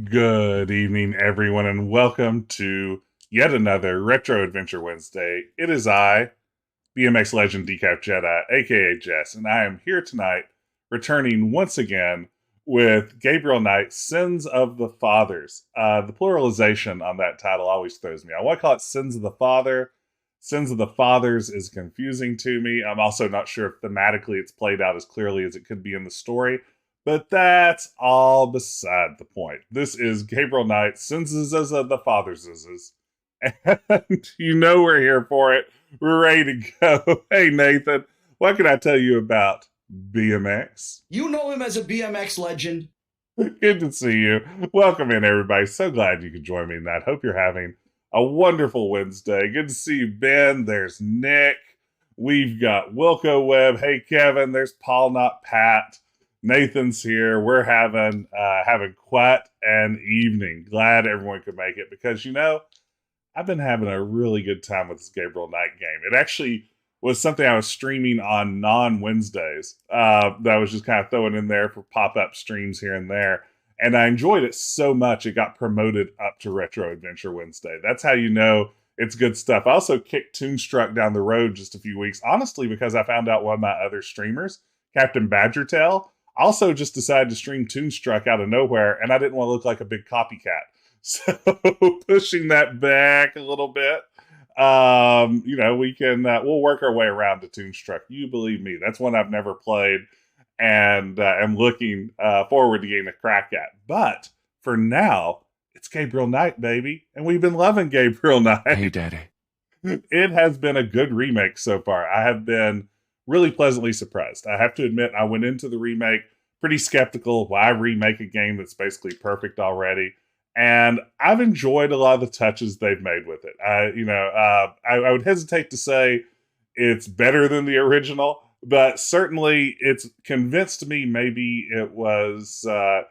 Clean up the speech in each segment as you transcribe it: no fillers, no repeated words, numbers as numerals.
Good evening, everyone, and welcome to yet another Retro Adventure Wednesday. It is I, BMX legend Decaf Jedi, aka Jess, and I am here tonight, returning once again with Gabriel Knight, Sins of the Fathers. The pluralization on that title always throws me. I want to call it Sins of the Father. Sins of the Fathers is confusing to me. I'm also not sure if thematically it's played out as clearly as it could be in the story. But that's all beside the point. This is Gabriel Knight, Sins of the Fathers. And you know we're here for it. We're ready to go. Hey, Nathan, what can I tell you about BMX? You know him as a BMX legend. Good to see you. Welcome in, everybody. So glad you could join me in that. Hope you're having a wonderful Wednesday. Good to see you, Ben. There's Nick. We've got Wilco Webb. Hey, Kevin. There's Paul, not Pat. Nathan's here. We're having quite an evening. Glad everyone could make it because, I've been having a really good time with this Gabriel Knight game. It actually was something I was streaming on non-Wednesdays that I was just kind of throwing in there for pop-up streams here and there. And I enjoyed it so much, it got promoted up to Retro Adventure Wednesday. That's how you know it's good stuff. I also kicked Toonstruck down the road just a few weeks, honestly, because I found out one of my other streamers, Captain Badgertail, also just decided to stream Toonstruck out of nowhere, and I didn't want to look like a big copycat. So pushing that back a little bit, we'll work our way around to Toonstruck. You believe me, that's one I've never played, and am looking forward to getting a crack at. But for now, it's Gabriel Knight, baby, and we've been loving Gabriel Knight. Hey, Daddy. It has been a good remake so far. I have been really pleasantly surprised. I have to admit, I went into the remake pretty skeptical. Why remake a game that's basically perfect already? And I've enjoyed a lot of the touches they've made with it. I would hesitate to say it's better than the original, but certainly it's convinced me maybe it was a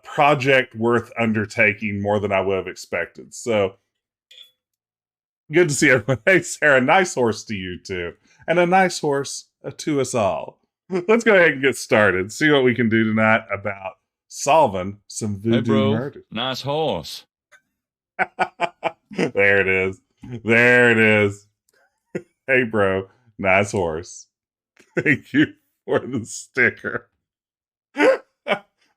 project worth undertaking more than I would have expected. So good to see everyone. Hey, Sarah, nice horse to you too. And a nice horse to us all. Let's go ahead and get started. See what we can do tonight about solving some voodoo murders. Nice horse. There it is. There it is. Hey, bro, nice horse. Thank you for the sticker.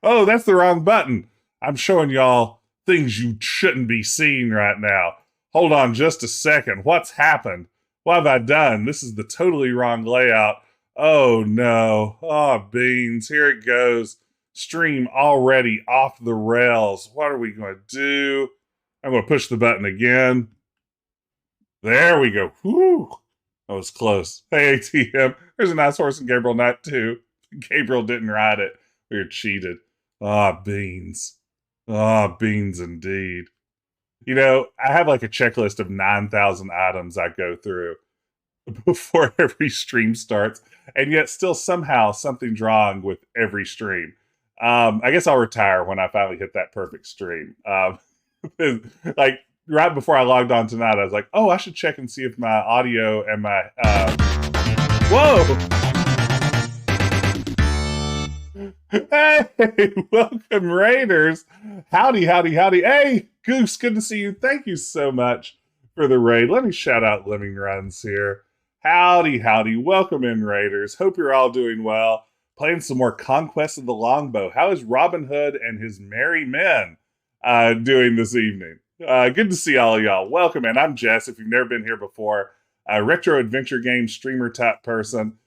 Oh, that's the wrong button. I'm showing y'all things you shouldn't be seeing right now. Hold on just a second. What's happened? What have I done? This is the totally wrong layout. Oh, no. Oh, beans. Here it goes. Stream already off the rails. What are we going to do? I'm going to push the button again. There we go. Whew. That was close. Hey, ATM. There's a nice horse in Gabriel Knight, too. Gabriel didn't ride it. We were cheated. Ah, beans. Ah, beans indeed. I have like a checklist of 9,000 items I go through before every stream starts, and yet still somehow something's wrong with every stream. I guess I'll retire when I finally hit that perfect stream. Like right before I logged on tonight, I was like, oh, I should check and see if my audio and my whoa! Hey, welcome Raiders. Howdy, howdy, howdy. Hey, Goose, good to see you. Thank you so much for the raid. Let me shout out Lemming Runs here. Howdy, howdy. Welcome in, Raiders. Hope you're all doing well. Playing some more Conquest of the Longbow. How is Robin Hood and his merry men doing this evening? Good to see all of y'all. Welcome in. I'm Jess. If you've never been here before, a retro adventure game streamer type person.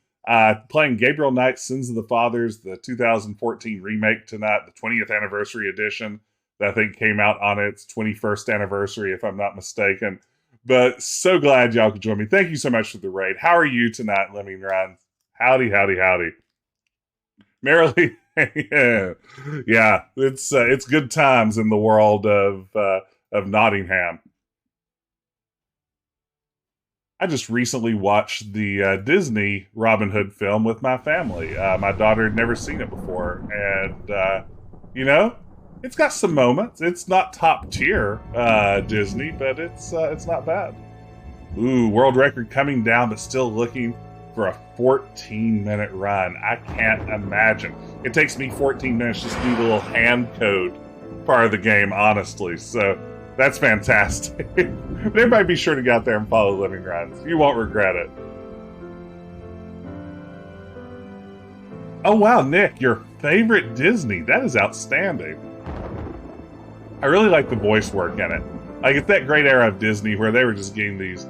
Playing Gabriel Knight, Sins of the Fathers, the 2014 remake tonight, the 20th anniversary edition that I think came out on its 21st anniversary, if I'm not mistaken. But so glad y'all could join me. Thank you so much for the raid. How are you tonight, Lemming Ryan? Howdy, howdy, howdy. Merrily, yeah, it's good times in the world of Nottingham. I just recently watched the Disney Robin Hood film with my family. My daughter had never seen it before, and it's got some moments. It's not top tier Disney, but it's not bad. Ooh, world record coming down, but still looking for a 14-minute run. I can't imagine. It takes me 14 minutes just to do the little hand code part of the game, honestly. So that's fantastic. But everybody be sure to get out there and follow Living Runs. You won't regret it. Oh wow, Nick, your favorite Disney. That is outstanding. I really like the voice work in it. Like, it's that great era of Disney where they were just getting these,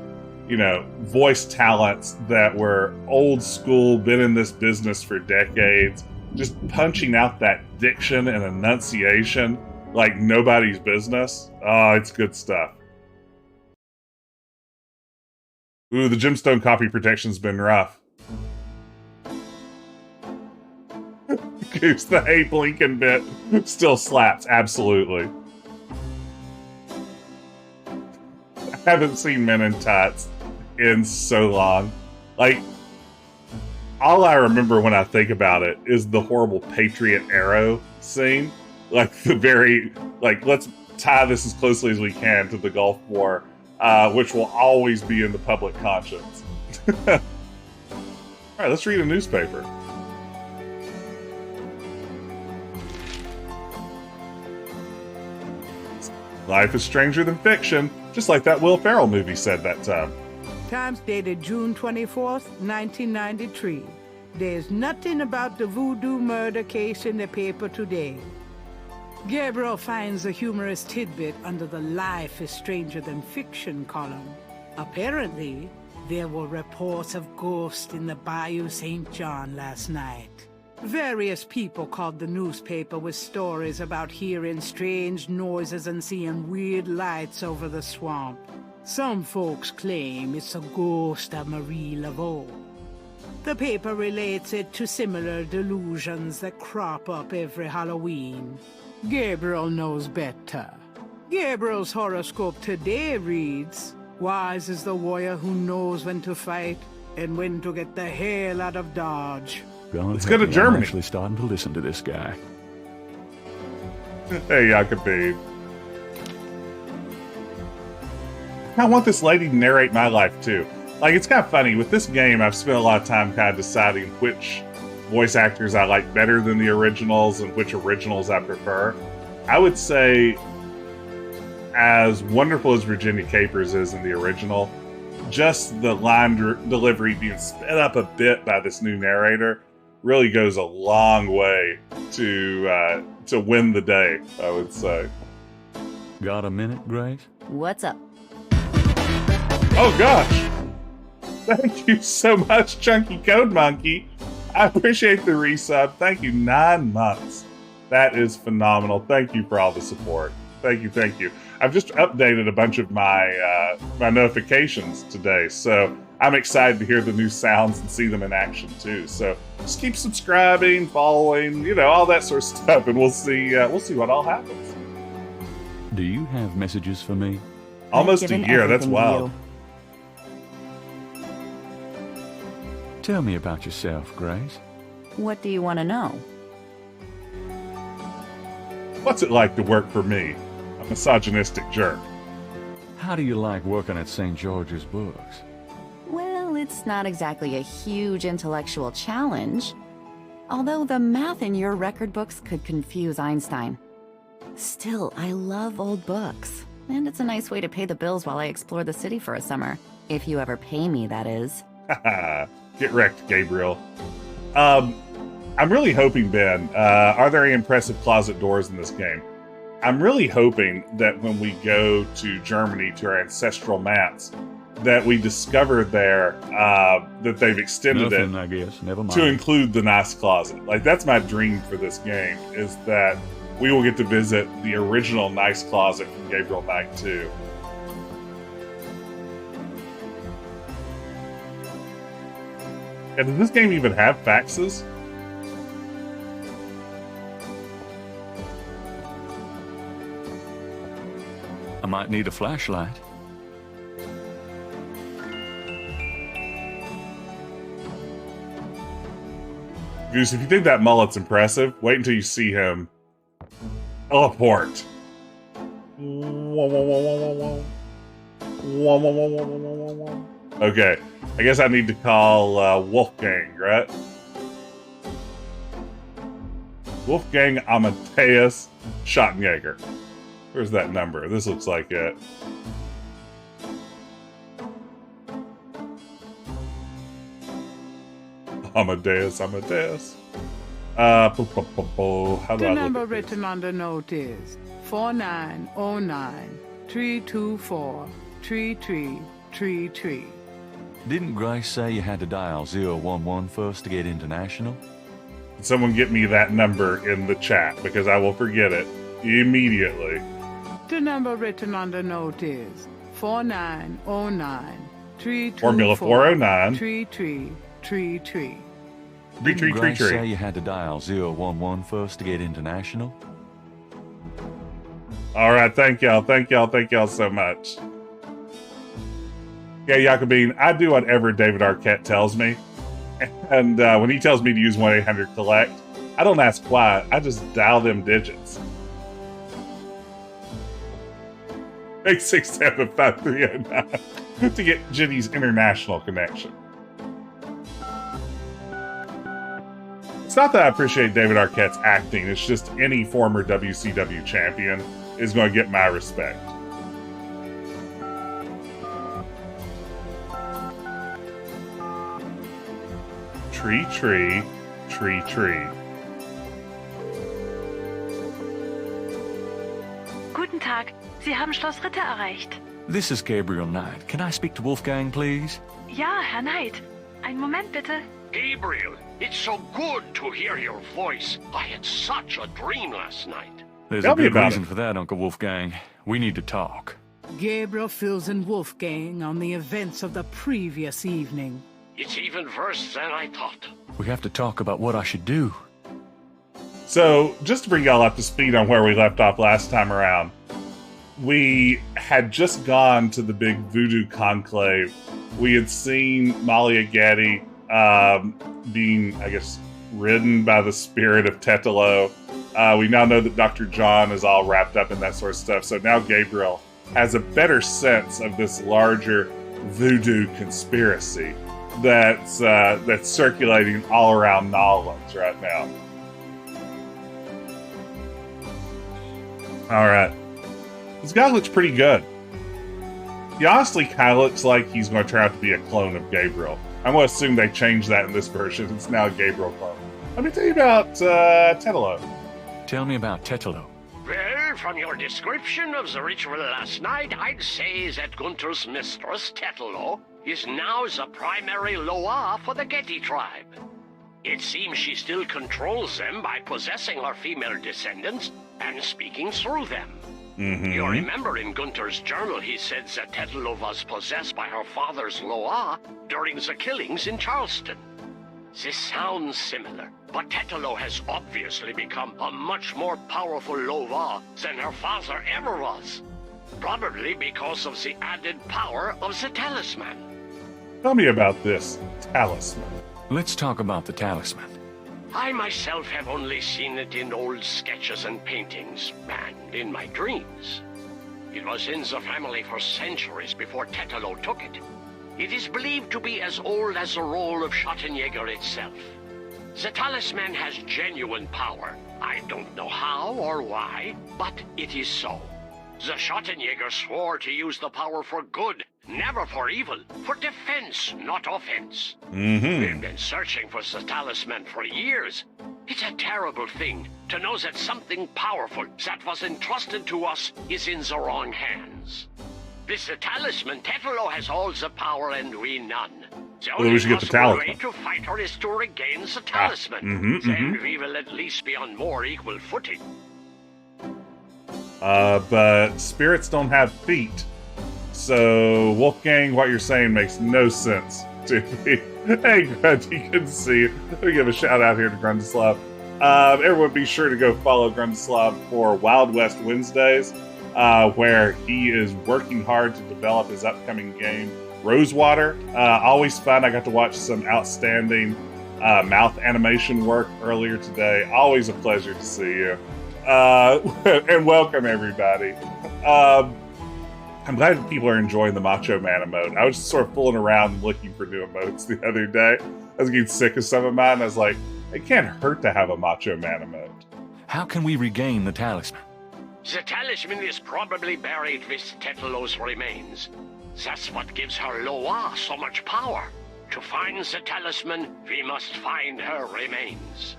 you know, voice talents that were old school, been in this business for decades, just punching out that diction and enunciation like nobody's business. Oh, it's good stuff. Ooh, the gemstone copy protection's been rough. Goose, the hey blinking bit still slaps, absolutely. I haven't seen Men in Tights in so long. Like, all I remember when I think about it is the horrible Patriot Arrow scene. Like, the very, like, let's tie this as closely as we can to the Gulf War, which will always be in the public conscience. Alright, let's read a newspaper. Life is stranger than fiction, just like that Will Ferrell movie said that time. Times dated June 24th, 1993. There's nothing about the voodoo murder case in the paper today. Gabriel finds a humorous tidbit under the Life is Stranger Than Fiction column. Apparently, there were reports of ghosts in the Bayou St. John last night. Various people called the newspaper with stories about hearing strange noises and seeing weird lights over the swamp. Some folks claim it's a ghost of Marie Laveau. The paper relates it to similar delusions that crop up every Halloween. Gabriel knows better. Gabriel's horoscope today reads, "Wise is the warrior who knows when to fight and when to get the hell out of Dodge." Let's go to Germany. I'm actually starting to listen to this guy. Hey, Jakobine. I want this lady to narrate my life, too. Like, it's kind of funny. With this game, I've spent a lot of time kind of deciding which voice actors I like better than the originals and which originals I prefer. I would say, as wonderful as Virginia Capers is in the original, just the line delivery being sped up a bit by this new narrator really goes a long way to win the day, I would say. Got a minute, Grace? What's up? Oh gosh! Thank you so much, Chunky Code Monkey. I appreciate the resub. Thank you, 9 months. That is phenomenal. Thank you for all the support. Thank you, thank you. I've just updated a bunch of my my notifications today, so I'm excited to hear the new sounds and see them in action too. So just keep subscribing, following, you know, all that sort of stuff, and we'll see what all happens. Do you have messages for me? Almost a year. That's wild. Tell me about yourself, Grace. What do you want to know? What's it like to work for me, a misogynistic jerk? How do you like working at St. George's Books? Well, it's not exactly a huge intellectual challenge. Although the math in your record books could confuse Einstein. Still, I love old books. And it's a nice way to pay the bills while I explore the city for a summer. If you ever pay me, that is. Haha. Get wrecked, Gabriel. I'm really hoping, Ben, are there any impressive closet doors in this game? I'm really hoping that when we go to Germany to our ancestral mats, that we discover there that they've extended Nothing, I guess. Never mind. to include the nice closet. Like, that's my dream for this game, is that we will get to visit the original nice closet from Gabriel Knight 2. And does this game even have faxes? I might need a flashlight. Goose, if you think that mullet's impressive, wait until you see him teleport. Okay, I guess I need to call Wolfgang, right? Wolfgang Amadeus Schattenjäger. Where's that number? This looks like it. Amadeus. How do The I number look at this? written on the note is 4909-324-3333. Didn't Grace say you had to dial 011 first to get international? Someone get me that number in the chat because I will forget it immediately. The number written on the note is 4909-324-3333. Formula 409. 3333. Tree. Didn't Grace say you had to dial 011 first to get international? All right, thank y'all so much. Yeah, Jacobine, I do whatever David Arquette tells me. And when he tells me to use 1-800-COLLECT, I don't ask why. I just dial them digits. 867-5309 to get Jenny's international connection. It's not that I appreciate David Arquette's acting. It's just any former WCW champion is going to get my respect. Tree. Guten Tag, Sie haben Schloss Ritter erreicht. This is Gabriel Knight. Can I speak to Wolfgang, please? Ja, Herr Knight. Einen Moment bitte. Gabriel, it's so good to hear your voice. I had such a dream last night. There's Tell a me good about reason it. for that, Uncle Wolfgang. We need to talk. Gabriel fills in Wolfgang on the events of the previous evening. It's even worse than I thought. We have to talk about what I should do. So, just to bring y'all up to speed on where we left off last time around, we had just gone to the big voodoo conclave. We had seen Malia Gerde being, I guess, ridden by the spirit of Tetelo. We now know that Dr. John is all wrapped up in that sort of stuff. So now Gabriel has a better sense of this larger voodoo conspiracy that's circulating all around Nolans right now. All right. This guy looks pretty good. He honestly kind of looks like he's going to turn out to be a clone of Gabriel. I'm going to assume they changed that in this version. It's now a Gabriel clone. Let me tell you about Tetelo. Tell me about Tetelo. Well, from your description of the ritual last night, I'd say that Gunther's mistress, Tetelo, is now the primary Loa for the Gede tribe. It seems she still controls them by possessing her female descendants and speaking through them. Mm-hmm. You remember in Gunther's journal he said that Tetelo was possessed by her father's Loa during the killings in Charleston. This sounds similar, but Tetelo has obviously become a much more powerful Loa than her father ever was. Probably because of the added power of the talisman. Tell me about this talisman. Let's talk about the talisman. I myself have only seen it in old sketches and paintings, and in my dreams. It was in the family for centuries before Tetelo took it. It is believed to be as old as the role of Schattenjäger itself. The talisman has genuine power. I don't know how or why, but it is so. The Schattenjäger swore to use the power for good, never for evil, for defense, not offense. We've been searching for the talisman for years. It's a terrible thing to know that something powerful that was entrusted to us is in the wrong hands. With the talisman, Tetelo has all the power and we none. The Well, we only should get the possible way talisman. to fight her is to regain the talisman. Then we will at least be on more equal footing. But spirits don't have feet. So, Wolfgang, what you're saying makes no sense to me. Hey, Grunt, you can see it. Let me give a shout out here to Grundislav. Everyone be sure to go follow Grundislav for Wild West Wednesdays, where he is working hard to develop his upcoming game, Rosewater. Always fun. I got to watch some outstanding mouth animation work earlier today. Always a pleasure to see you. And welcome, everybody. I'm glad that people are enjoying the Macho Man emote. I was just sort of fooling around looking for new emotes the other day. I was getting sick of some of mine. I was like, it can't hurt to have a Macho Man emote. How can we regain the talisman? The talisman is probably buried with Tetelo's remains. That's what gives her Loa so much power. To find the talisman, we must find her remains.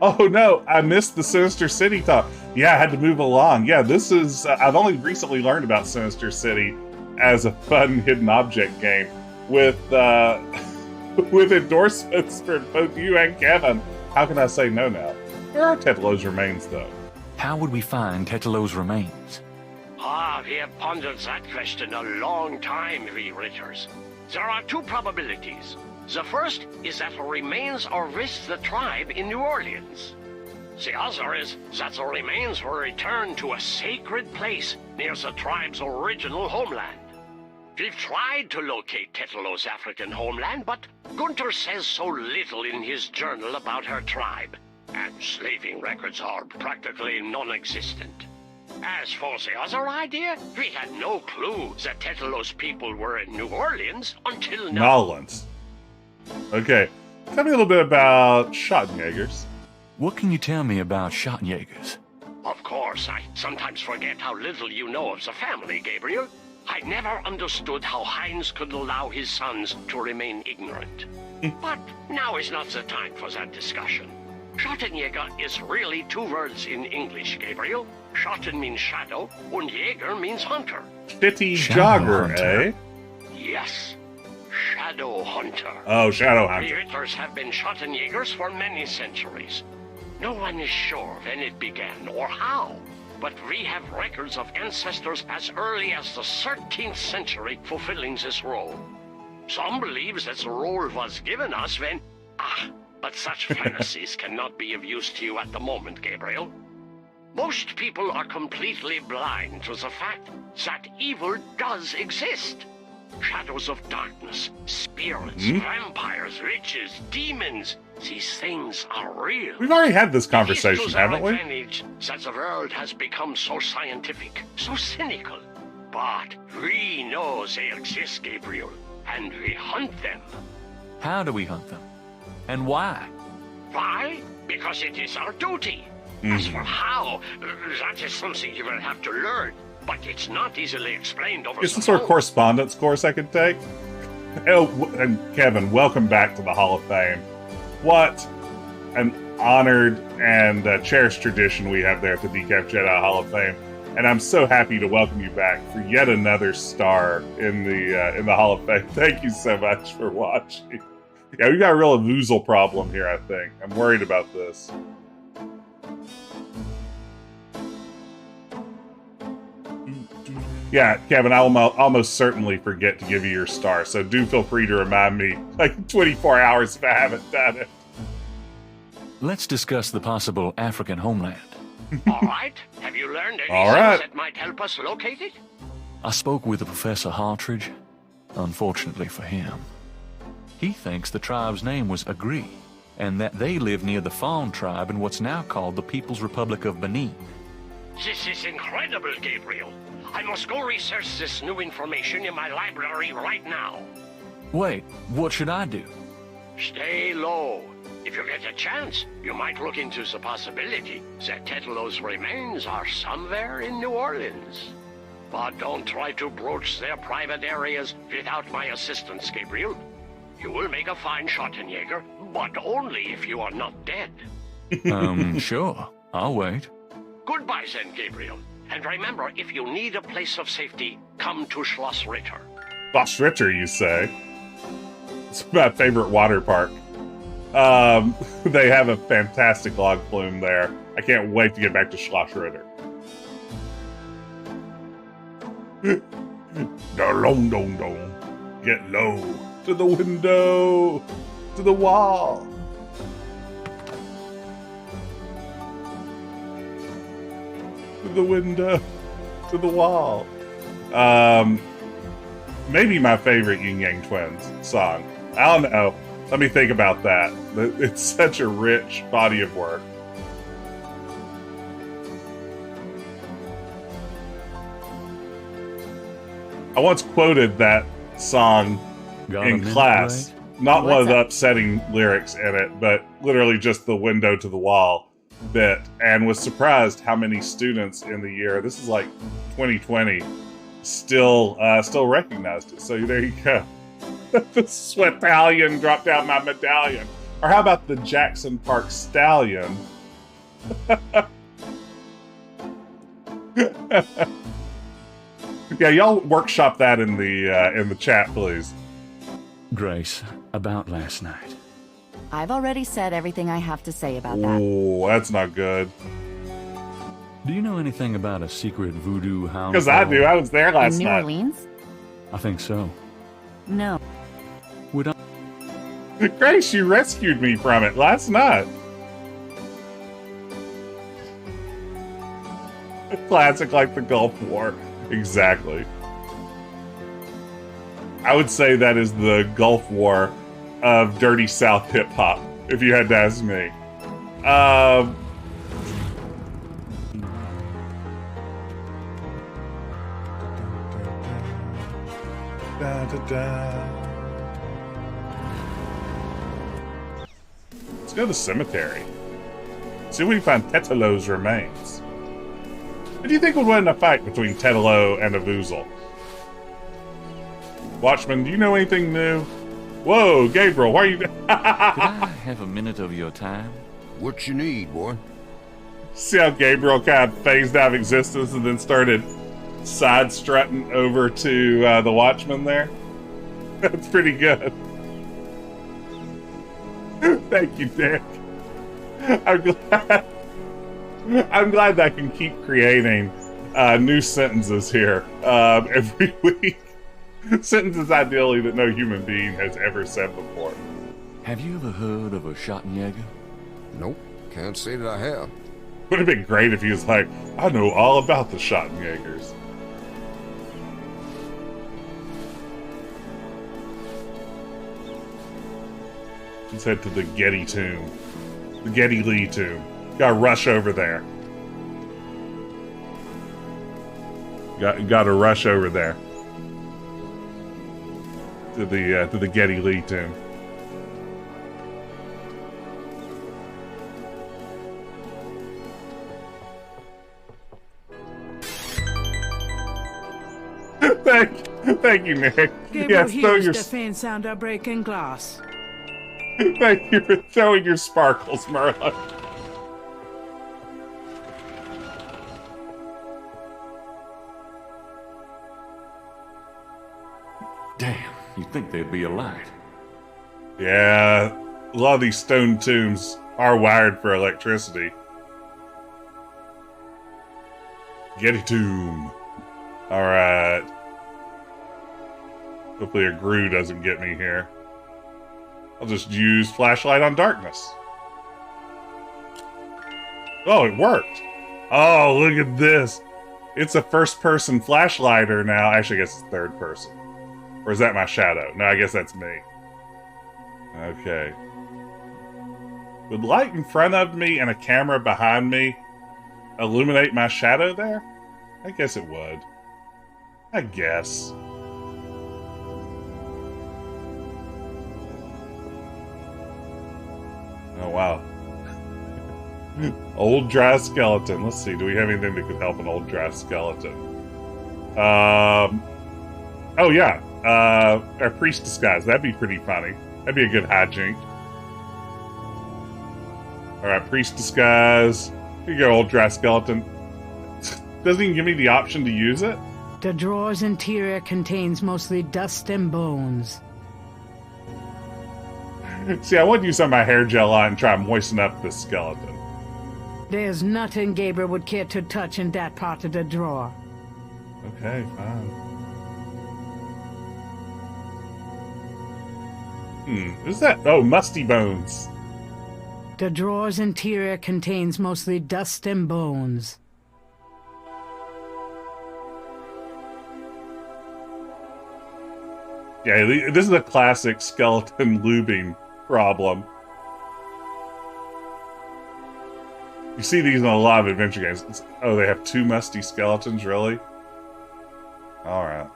Oh no, I missed the Sinister City talk. Yeah, I had to move along. Yeah, this is, I've only recently learned about Sinister City as a fun hidden object game with, with endorsements for both you and Kevin. How can I say no now? Where are Tetelo's remains, though? How would we find Tetelo's remains? We have pondered that question a long time, we Ritters. There are two probabilities. The first is that the remains are with the tribe in New Orleans. The other is that the remains were returned to a sacred place near the tribe's original homeland. We've tried to locate Tetelo's African homeland, but Gunther says so little in his journal about her tribe, and slaving records are practically non-existent. As for the other idea, we had no clue that Tetelo's people were in New Orleans until now. Nolans. Okay, tell me a little bit about Schattenjägers. What can you tell me about Schattenjägers? Of course, I sometimes forget how little you know of the family, Gabriel. I never understood how Heinz could allow his sons to remain ignorant. But now is not the time for that discussion. Schattenjäger is really two words in English, Gabriel. Schatten means shadow, and Jäger means hunter. Shitty Shadow jogger, hunter. eh? Yes, shadow hunter. Oh, Shadow We Hunter. Ritters have been Schattenjägers for many centuries. No one is sure when it began or how, but we have records of ancestors as early as the 13th century fulfilling this role. Some believe that the role was given us when... but such fantasies cannot be of use to you at the moment, Gabriel. Most people are completely blind to the fact that evil does exist. Shadows of darkness, spirits, vampires, witches, demons. These things are real. We've already had this conversation, It is to their haven't we? advantage that the world has become so scientific, so cynical. But we know they exist, Gabriel, and we hunt them. How do we hunt them? And why? Why? Because it is our duty. As for how, that is something you will have to learn. But it's not easily explained over It's the some sort of phone. correspondence course I could take. Oh, and Kevin, welcome back to the Hall of Fame. What an honored and cherished tradition we have there at the Decaf Jedi Hall of Fame. And I'm so happy to welcome you back for yet another star in the Hall of Fame. Thank you so much for watching. Yeah, we got a real oozle problem here, I think. I'm worried about this. Yeah, Kevin, I will almost certainly forget to give you your star, so do feel free to remind me, like 24 hours if I haven't done it. Let's discuss the possible African homeland. All right. Have you learned anything All right. that might help us locate it? I spoke with Professor Hartridge. Unfortunately for him, he thinks the tribe's name was Agree, and that they live near the Fawn tribe in what's now called the People's Republic of Benin. This is incredible, Gabriel. I must go research this new information in my library right now. Wait, what should I do? Stay low. If you get a chance, you might look into the possibility that Tetelo's remains are somewhere in New Orleans. But don't try to broach their private areas without my assistance, Gabriel. You will make a fine Schattenjäger, but only if you are not dead. Sure. I'll wait. Goodbye then, Gabriel. And remember, if you need a place of safety, come to Schloss Ritter. Schloss Ritter, you say? It's my favorite water park. They have a fantastic log flume there. I can't wait to get back to Schloss Ritter. Dong dong dong. Get low. To the window. To the wall. To the window. To the wall. Maybe my favorite Yin Yang Twins song. I don't know. Let me think about that. It's such a rich body of work. I once quoted that song Got a in minute, class. Greg? Not one of the What's up? upsetting lyrics in it, but literally just the window to the wall bit, and was surprised how many students in the year, this is like 2020, still recognized it. So there you go. The Sweatallion dropped out my medallion. Or how about the Jackson Park Stallion? Yeah, y'all workshop that in the chat, please. Grace, about last night. I've already said everything I have to say about that. Oh, that's not good. Do you know anything about a secret voodoo hound? Because I do. I was there In last New night. Orleans? I think so. No. Would I? Grace, you rescued me from it last night. Classic like the Gulf War. Exactly. I would say that is the Gulf War of Dirty South hip hop, if you had to ask me. Let's go to the cemetery. See if we can find Tetelo's remains. Who do you think would win a fight between Tetelo and a Voozle? Watchman, do you know anything new? Whoa, Gabriel, why are you... Could I have a minute of your time? What you need, boy? See how Gabriel kind of phased out of existence and then started side strutting over to the Watchman there? That's pretty good. Thank you, Dick. I'm glad that I can keep creating new sentences here every week. Sentences ideally that no human being has ever said before. Have you ever heard of a Schattenjäger? Nope, can't say that I have. Would have been great if he was like, I know all about the Schattenjägers. Let's head to the Getty tomb. The Getty Lee tomb. Gotta rush over there. Gotta rush over there. To the Getty Lee tomb. Thank you, Nick. Gabriel Yes, throw hears your the faint sound of breaking glass. thank you for throwing your sparkles, Merlin. Damn, you'd think there'd be a light. Yeah, a lot of these stone tombs are wired for electricity. Getty tomb. Alright. Hopefully a Gru doesn't get me here. I'll just use flashlight on darkness. Oh, it worked. Oh, look at this. It's a first-person flashlighter now. Actually, I guess it's third person. Or is that my shadow? No, I guess that's me. Okay. Would light in front of me and a camera behind me illuminate my shadow there? I guess it would. I guess. Oh, wow. Old dry skeleton. Let's see. Do we have anything that could help an old dry skeleton? Oh, yeah. A priest disguise. That'd be pretty funny. That'd be a good hijink. Alright, priest disguise. Here you go, old dry skeleton. Doesn't even give me the option to use it? The drawer's interior contains mostly dust and bones. See, I want to use some of my hair gel on and try and moisten up this skeleton. There's nothing Gabriel would care to touch in that part of the drawer. Okay, fine. Who's that? Oh, musty bones. The drawer's interior contains mostly dust and bones. Yeah, this is a classic skeleton lubing problem. You see these in a lot of adventure games. Oh, they have two musty skeletons, really? Alright.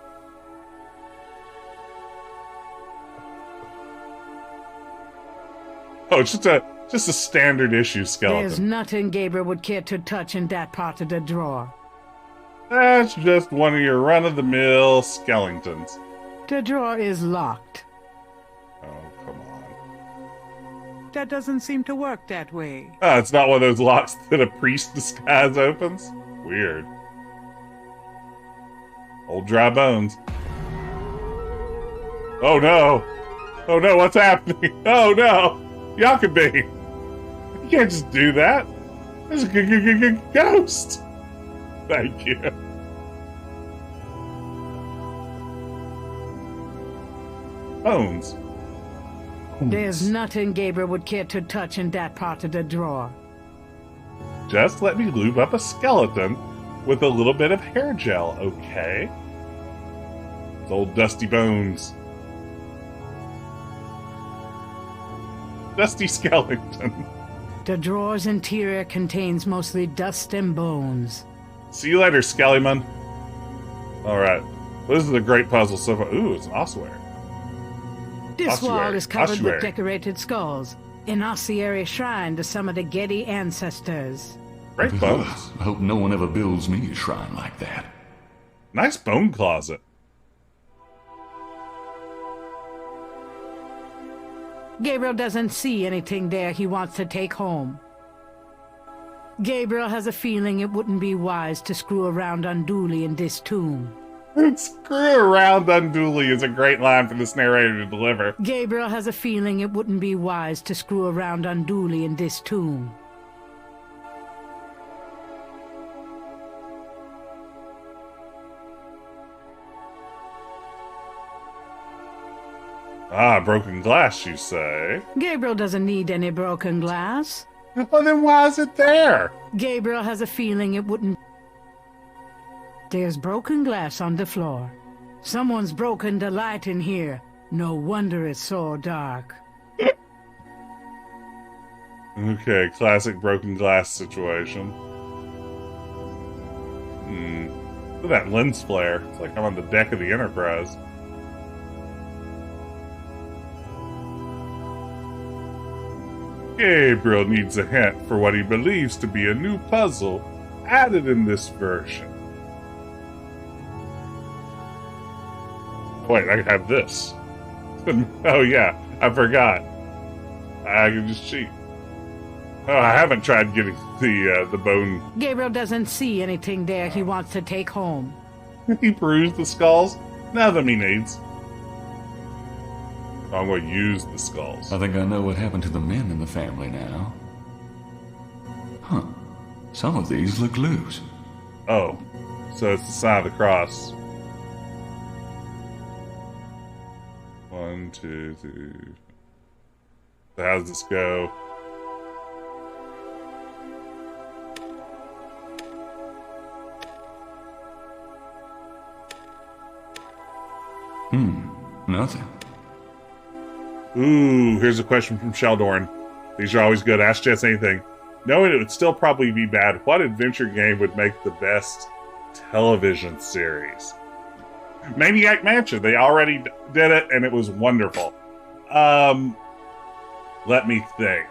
Oh, it's just a standard issue skeleton. There's nothing Gabriel would care to touch in that part of the drawer. That's just one of your run-of-the-mill skeletons. The drawer is locked. Oh, come on. That doesn't seem to work that way. Oh, it's not one of those locks that a priest disguise opens? Weird. Old dry bones. Oh no! Oh no, what's happening? Oh no! Yakube! You can't just do that! There's a ghost! Thank you. Bones. There's nothing Gabriel would care to touch in that part of the drawer. Just let me lube up a skeleton with a little bit of hair gel, okay? It's old dusty bones. Dusty skeleton. The drawer's interior contains mostly dust and bones. See you later, Skellyman. Alright. This is a great puzzle so far. Ooh, it's an ossuary. This wall is covered Ossuary. with decorated skulls, an ossuary shrine to some of the Gerde ancestors. Great bones. I hope no one ever builds me a shrine like that. Nice bone closet. Gabriel doesn't see anything there he wants to take home. Gabriel has a feeling it wouldn't be wise to screw around unduly in this tomb. Screw around unduly is a great line for this narrator to deliver. Gabriel has a feeling it wouldn't be wise to screw around unduly in this tomb. Ah, broken glass, you say? Gabriel doesn't need any broken glass. Well, then why is it there? Gabriel has a feeling it wouldn't... There's broken glass on the floor. Someone's broken the light in here. No wonder it's so dark. Okay, classic broken glass situation. Look at that lens flare. It's like I'm on the deck of the Enterprise. Gabriel needs a hint for what he believes to be a new puzzle added in this version. Wait, I have this. Oh yeah, I forgot. I can just cheat. Oh, I haven't tried getting the bone. Gabriel doesn't see anything there he wants to take home. He perused the skulls. Nothing he needs. I'm going to use the skulls. I think I know what happened to the men in the family now. Huh. Some of these look loose. Oh, so it's the sign of the cross. 1, 2, 3. So how does this go? Nothing. Ooh, here's a question from Sheldorn. These are always good. Ask Jess anything. Knowing it would still probably be bad, what adventure game would make the best television series? Maniac Mansion. They already did it, and it was wonderful. Let me think.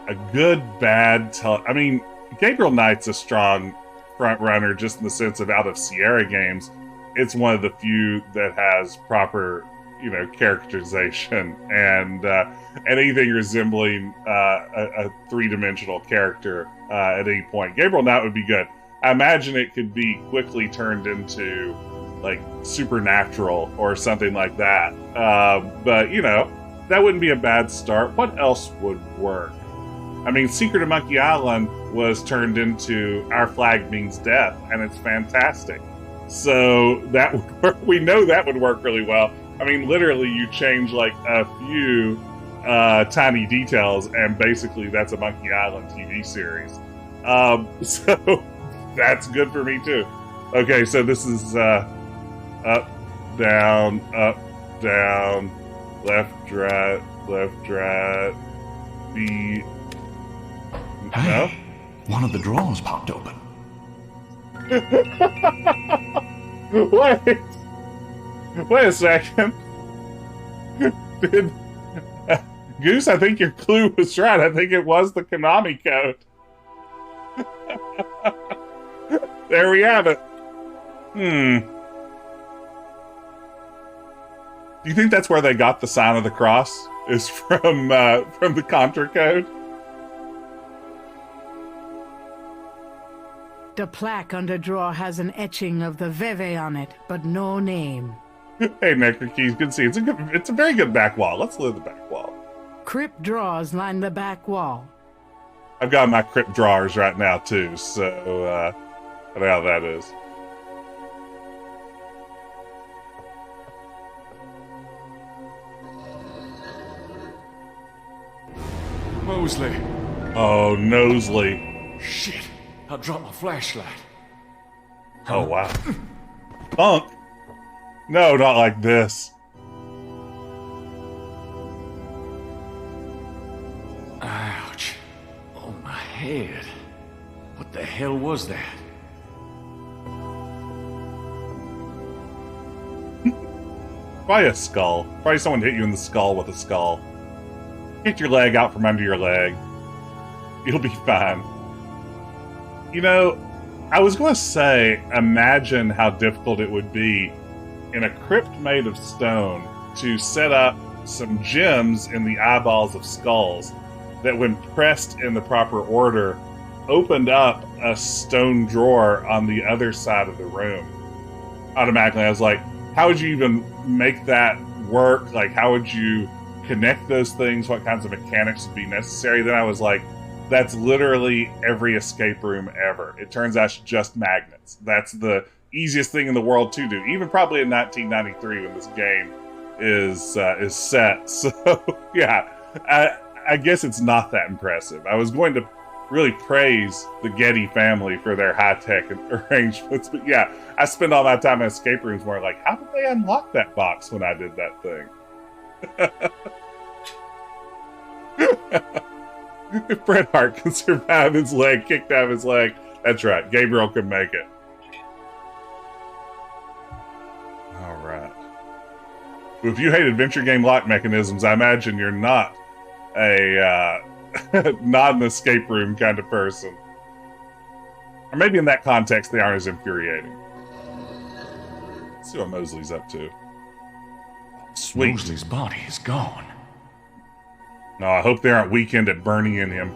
A good, bad I mean, Gabriel Knight's a strong front runner just in the sense of out of Sierra games. It's one of the few that has proper, characterization and anything resembling a three-dimensional character at any point. Gabriel Knight would be good. I imagine it could be quickly turned into like Supernatural or something like that. But that wouldn't be a bad start. What else would work? I mean, Secret of Monkey Island was turned into Our Flag Means Death, and it's fantastic. So that would work. We know that would work really well. I mean, literally, you change like a few tiny details, and basically that's a Monkey Island TV series. So that's good for me too. Okay, so this is up, down, left, right, B. Hey, No? one of the drawers popped open. Wait a second. Goose, I think your clue was right. I think it was the Konami code. There we have it. Do you think that's where they got the sign of the cross? Is from the Contra code? The plaque on the drawer has an etching of the Veve on it, but no name. Hey, Necrokeys, good to see you. It's a very good back wall. Let's live the back wall. Crypt drawers line the back wall. I've got my crypt drawers right now, too, so, I know how that is. Mosley. Oh, Nosley. Shit. I dropped my flashlight. Oh, wow. Funk? No, not like this. Ouch. Oh, my head. What the hell was that? Probably a skull. Probably someone hit you in the skull with a skull. Get your leg out from under your leg. You'll be fine. You know, I was going to say, imagine how difficult it would be in a crypt made of stone to set up some gems in the eyeballs of skulls that, when pressed in the proper order, opened up a stone drawer on the other side of the room. Automatically, I was like, how would you even make that work? Like, how would you connect those things? What kinds of mechanics would be necessary? Then I was like, that's literally every escape room ever. It turns out it's just magnets. That's the easiest thing in the world to do, even probably in 1993 when this game is set. So yeah, I guess it's not that impressive. I was going to really praise the Getty family for their high-tech arrangements, but yeah, I spend all my time in escape rooms more like, how did they unlock that box when I did that thing? If Bret Hart can survive his leg kicked out of his leg, that's right, Gabriel can make it. Alright. If you hate adventure game lock mechanisms, I imagine you're not a not an escape room kind of person. Or maybe in that context they aren't as infuriating. Let's see what Mosley's up to. Sweet. Mosley's body is gone. No, I hope they aren't weekend at Bernie and him.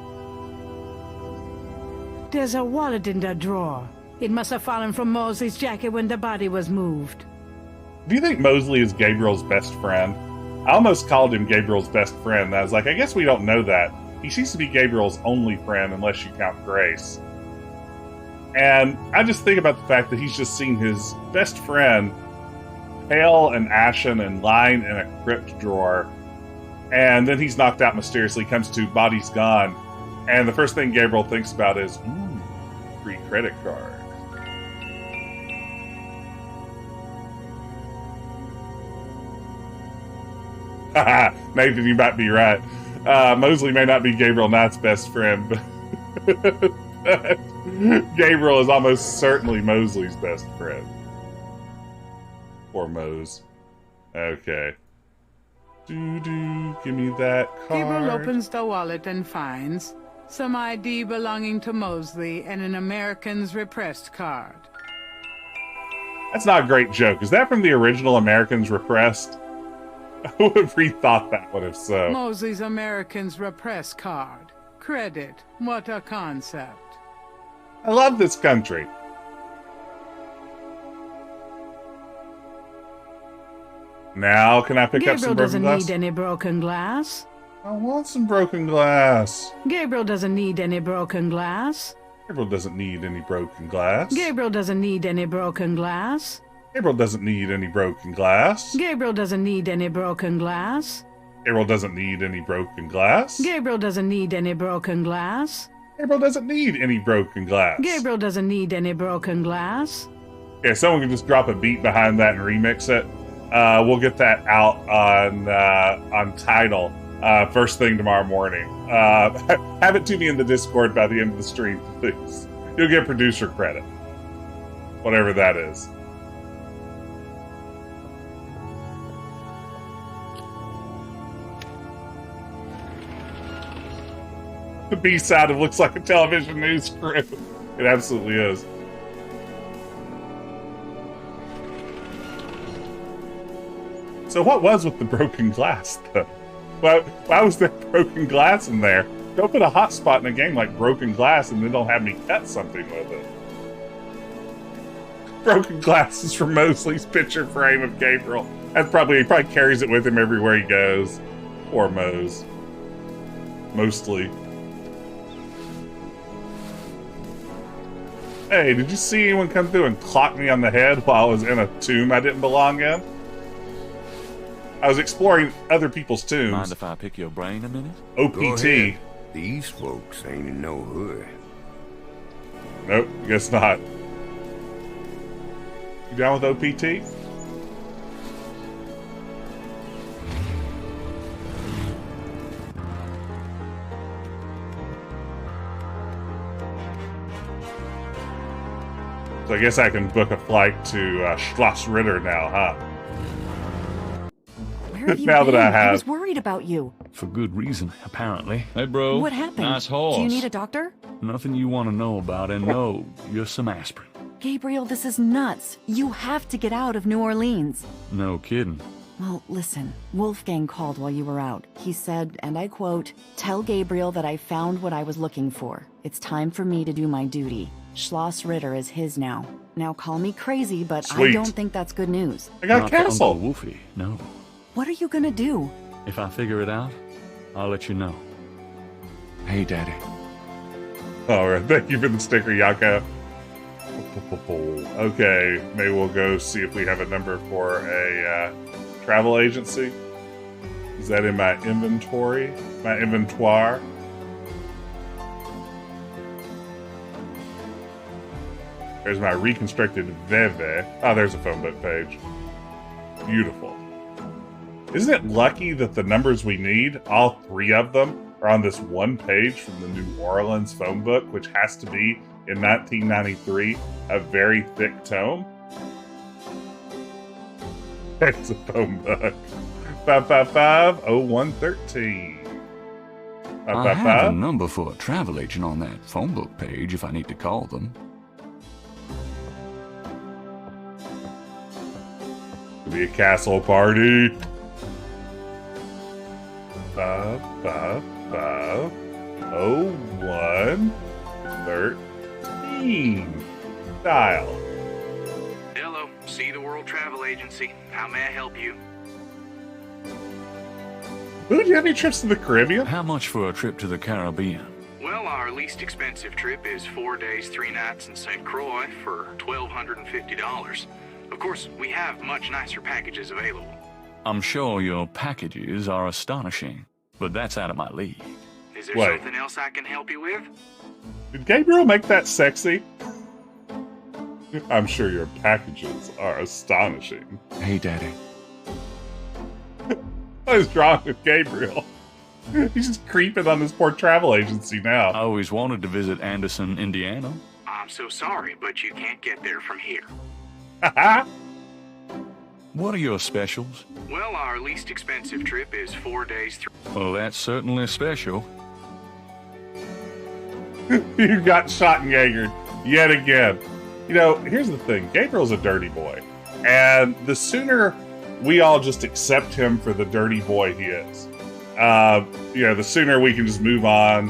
There's a wallet in the drawer. It must have fallen from Mosley's jacket when the body was moved. Do you think Mosley is Gabriel's best friend? I almost called him Gabriel's best friend. I was like, I guess we don't know that. He seems to be Gabriel's only friend, unless you count Grace. And I just think about the fact that he's just seen his best friend pale and ashen and lying in a crypt drawer. And then he's knocked out mysteriously, comes to, body's gone. And the first thing Gabriel thinks about is, ooh, free credit card. Haha, Nathan, you might be right. Mosley may not be Gabriel Knight's best friend, but Gabriel is almost certainly Mosley's best friend. Poor Mose. Okay. Give me that card. Gabriel opens the wallet and finds some ID belonging to Mosley and an Americans Repressed card. That's not a great joke. Is that from the original Americans Repressed? I would have rethought that one if so. Mosley's Americans Repressed card. Credit. What a concept. I love this country. Now, can I pick up some broken glass? Gabriel doesn't need any broken glass. I want some broken glass. Gabriel doesn't need any broken glass. Gabriel doesn't need any broken glass. Gabriel doesn't need any broken glass. Gabriel doesn't need any broken glass. Gabriel doesn't need any broken glass. Gabriel doesn't need any broken glass. Gabriel doesn't need any broken glass. Gabriel doesn't need any broken glass. Gabriel doesn't need any broken glass. Yeah, someone can just drop a beat behind that and remix it. We'll get that out on Tidal first thing tomorrow morning. Have it to me in the Discord by the end of the stream, please. You'll get producer credit. Whatever that is. the B-side of looks like a television news crew. It absolutely is. So what was with the broken glass, though? Why was there broken glass in there? Don't put a hotspot in a game like broken glass and then don't have me cut something with it. Broken glass is from Mosley's picture frame of Gabriel. He probably carries it with him everywhere he goes. Poor Mose. Mostly. Hey, did you see anyone come through and clock me on the head while I was in a tomb I didn't belong in? I was exploring other people's tombs. Mind if I pick your brain a minute? OPT. These folks ain't in no hurry. Nope, guess not. You down with OPT? So I guess I can book a flight to Schloss Ritter now, huh? Where have you Now that been? I have- was worried about you. For good reason, apparently. Hey, bro. What happened? Nice horse. Do you need a doctor? Nothing you want to know about, and no, you're some aspirin. Gabriel, this is nuts. You have to get out of New Orleans. No kidding. Well, listen. Wolfgang called while you were out. He said, and I quote, "Tell Gabriel that I found what I was looking for. It's time for me to do my duty. Schloss Ritter is his now. Now call me crazy, but Sweet. I don't think that's good news. I got a Not to castle. Uncle Wolfie, no. What are you gonna do?" If I figure it out, I'll let you know. Hey, Daddy. Alright, thank you for the sticker, Yako. Okay, maybe we'll go see if we have a number for a travel agency. Is that in my inventory? My inventoire? There's my reconstructed Veve. Oh, there's a phone book page. Beautiful. Isn't it lucky that the numbers we need, all three of them, are on this one page from the New Orleans phone book, which has to be, in 1993, a very thick tome? It's a phone book. 555-0113. I have a number for a travel agent on that phone book page if I need to call them. It'll be a castle party. 555-0113. Dial. Hello, See the World Travel Agency. How may I help you? Ooh, do you have any trips to the Caribbean? How much for a trip to the Caribbean? Well, our least expensive trip is 4 days, 3 nights in St. Croix for $1,250. Of course, we have much nicer packages available. I'm sure your packages are astonishing, but that's out of my league. Is there Wait. something else I can help you with? Did Gabriel make that sexy? I'm sure your packages are astonishing. Hey, Daddy. What is wrong with Gabriel? He's just creeping on this poor travel agency I now. always wanted to visit Anderson, Indiana. I'm so sorry, but you can't get there from here. What are your specials? Well, our least expensive trip is 4 days, Well, that's certainly special. You got Schattenjägered yet again. You know, here's the thing. Gabriel's a dirty boy. And the sooner we all just accept him for the dirty boy he is, the sooner we can just move on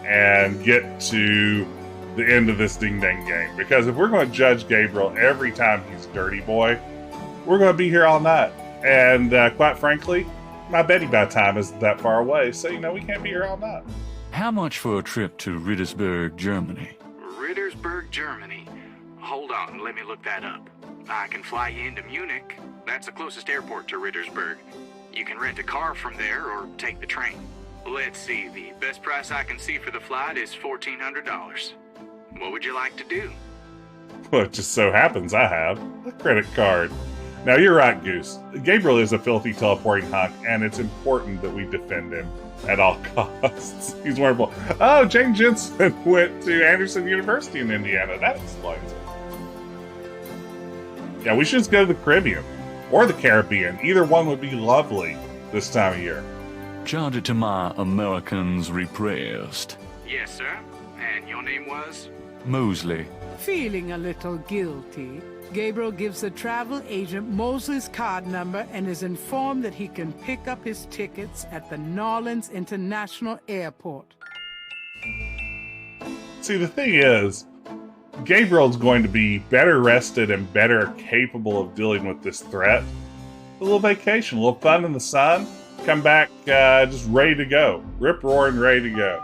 and get to the end of this ding-dang game. Because if we're going to judge Gabriel every time he's dirty boy, we're going to be here all night. And quite frankly, my Betty by time isn't that far away, so, we can't be here all night. How much for a trip to Rittersberg, Germany? Rittersberg, Germany. Hold on, let me look that up. I can fly you into Munich. That's the closest airport to Rittersberg. You can rent a car from there or take the train. Let's see, the best price I can see for the flight is $1,400. What would you like to do? Well, it just so happens I have a credit card. Now, you're right, Goose. Gabriel is a filthy teleporting hunk, and it's important that we defend him at all costs. He's wonderful. Oh, Jane Jensen went to Anderson University in Indiana. That explains it. Yeah, we should just go to the Caribbean. Or the Caribbean. Either one would be lovely this time of year. Charge it to my Americans repressed. Yes, sir. And your name was? Mosley. Feeling a little guilty, Gabriel gives the travel agent Mosley's card number and is informed that he can pick up his tickets at the Norlands International Airport. See, the thing is, Gabriel's going to be better rested and better capable of dealing with this threat. A little vacation, a little fun in the sun, come back just ready to go. Rip-roaring, ready to go.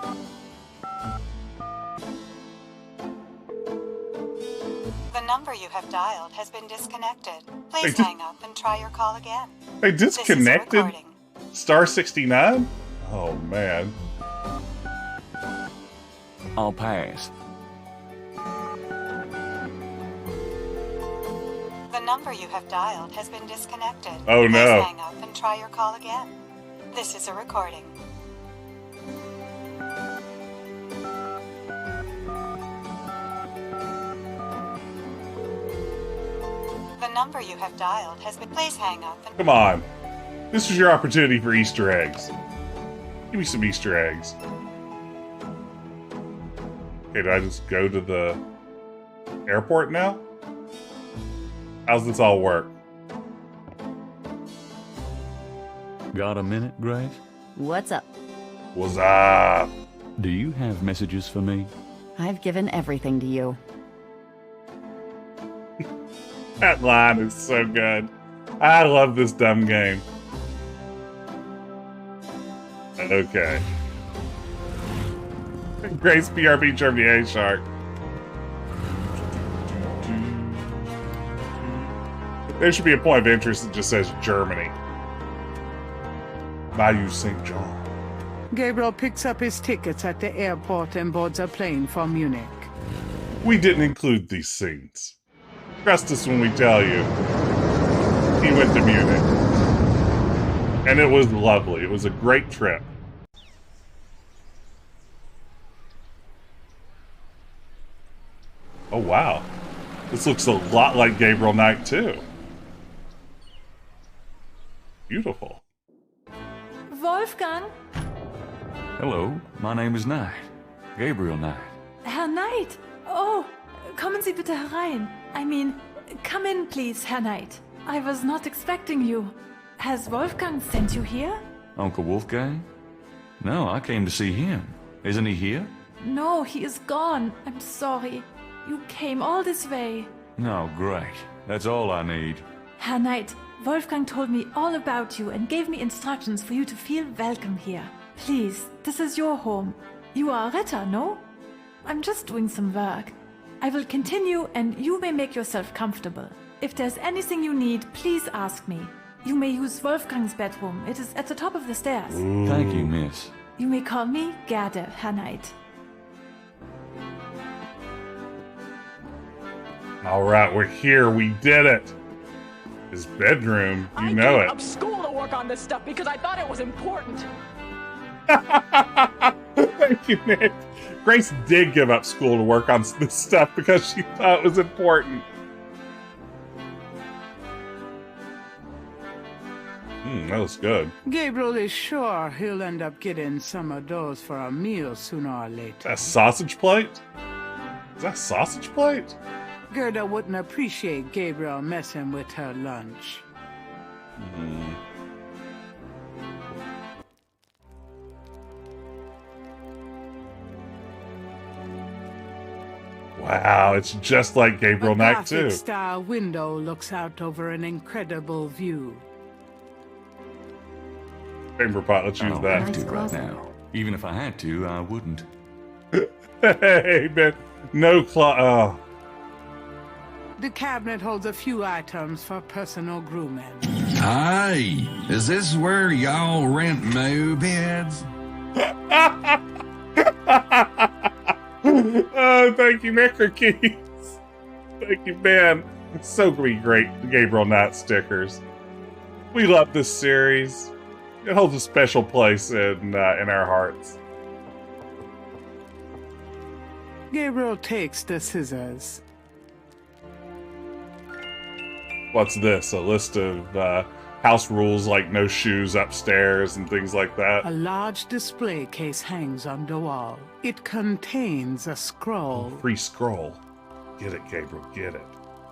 The number you have dialed has been disconnected. Please hang up and try your call again. They disconnected Star 69? Oh, man. I'll pass. The number you have dialed has been disconnected. Oh, no. Please hang up and try your call again. This is a recording. The number you have dialed has been... Please hang up and... Come on. This is your opportunity for Easter eggs. Give me some Easter eggs. Okay, do I just go to the airport now? How's this all work? Got a minute, Grace? What's up? What's up? Do you have messages for me? I've given everything to you. That line is so good. I love this dumb game. Okay. Grace BRB Germany A Shark. There should be a point of interest that just says Germany. Bayou St. John. Gabriel picks up his tickets at the airport and boards a plane for Munich. We didn't include these scenes. Trust us when we tell you. He went to Munich. And it was lovely. It was a great trip. Oh, wow. This looks a lot like Gabriel Knight, too. Beautiful. Wolfgang? Hello, my name is Knight. Gabriel Knight. Herr Knight! Oh, kommen Sie bitte herein. I mean, come in, please, Herr Knight. I was not expecting you. Has Wolfgang sent you here? Uncle Wolfgang? No, I came to see him. Isn't he here? No, he is gone. I'm sorry. You came all this way. No, great. That's all I need. Herr Knight, Wolfgang told me all about you and gave me instructions for you to feel welcome here. Please, this is your home. You are a Ritter, no? I'm just doing some work. I will continue and you may make yourself comfortable. If there's anything you need, please ask me. You may use Wolfgang's bedroom. It is at the top of the stairs. Thank you, miss. You may call me Gerde, Herr Knight. All right, we're here. We did it. His bedroom, you know it. I gave up school to work on this stuff because I thought it was important. Thank you, Nick. Grace did give up school to work on this stuff because she thought it was important. That was good. Gabriel is sure he'll end up getting some of those for a meal sooner or later. A sausage plate? Is that a sausage plate? Gerda wouldn't appreciate Gabriel messing with her lunch. Wow, it's just like Gabriel Knight, too. A Gothic-style window looks out over an incredible view. Chamber pot, let's use I that. don't have to right now. Even if I had to, I wouldn't. Hey, man. No oh. The cabinet holds a few items for personal grooming. Hey, is this where y'all rent mopeds? Oh, thank you, Maker Keys. Thank you, man. It's so great Gabriel Knight stickers. We love this series. It holds a special place in our hearts. Gabriel takes the scissors. What's this? A list of house rules like no shoes upstairs and things like that. A large display case hangs on the wall. It contains a scroll. Free scroll. Get it, Gabriel, get it.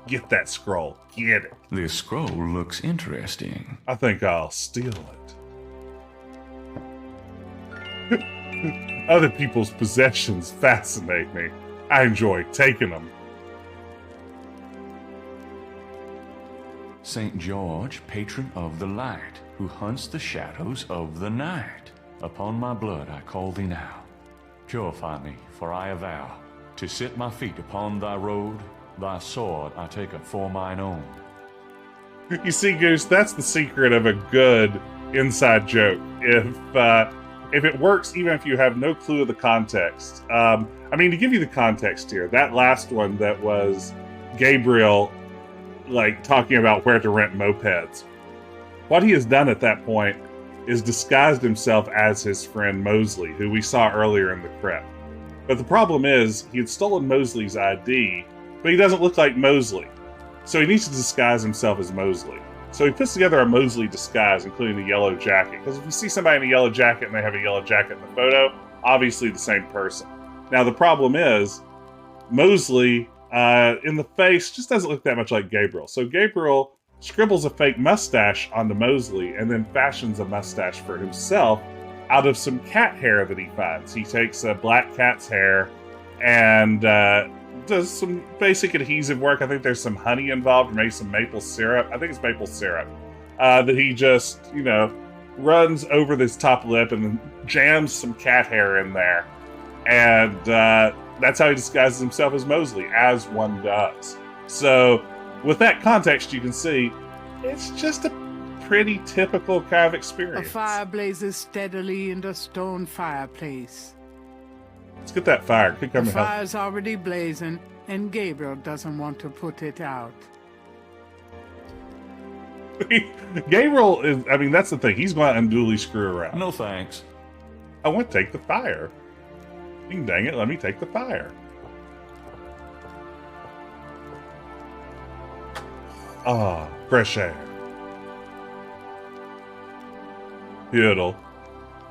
Get that scroll. Get it. This scroll looks interesting. I think I'll steal it. Other people's possessions fascinate me. I enjoy taking them. St. George, patron of the light, who hunts the shadows of the night. Upon my blood I call thee now. Purify me, for I avow to set my feet upon thy road. Thy sword I take up for mine own. You see, Goose, that's the secret of a good inside joke. If it works, even if you have no clue of the context. I mean, to give you the context here, that last one that was Gabriel, like, talking about where to rent mopeds. What he has done at that point is disguised himself as his friend Mosley, who we saw earlier in the crypt. But the problem is, he had stolen Mosley's ID, but he doesn't look like Mosley. So he needs to disguise himself as Mosley. So he puts together a Mosley disguise, including the yellow jacket. Because if you see somebody in a yellow jacket and they have a yellow jacket in the photo, obviously the same person. Now the problem is, Mosley in the face just doesn't look that much like Gabriel. So Gabriel scribbles a fake mustache onto Mosley and then fashions a mustache for himself out of some cat hair that he finds. He takes a black cat's hair and does some basic adhesive work. I think there's some honey involved, or maybe some maple syrup. I think it's maple syrup. That he just, runs over this top lip and then jams some cat hair in there. And that's how he disguises himself as Mosley, as one does. So, with that context, you can see it's just a pretty typical kind of experience. A fire blazes steadily in the stone fireplace. Let's get that fire. Could come The and help. fire's already blazing, and Gabriel doesn't want to put it out. Gabriel is, that's the thing. He's going to unduly screw around. No thanks. I want to take the fire. Dang it, let me take the fire. Ah, fresh air. Beautiful.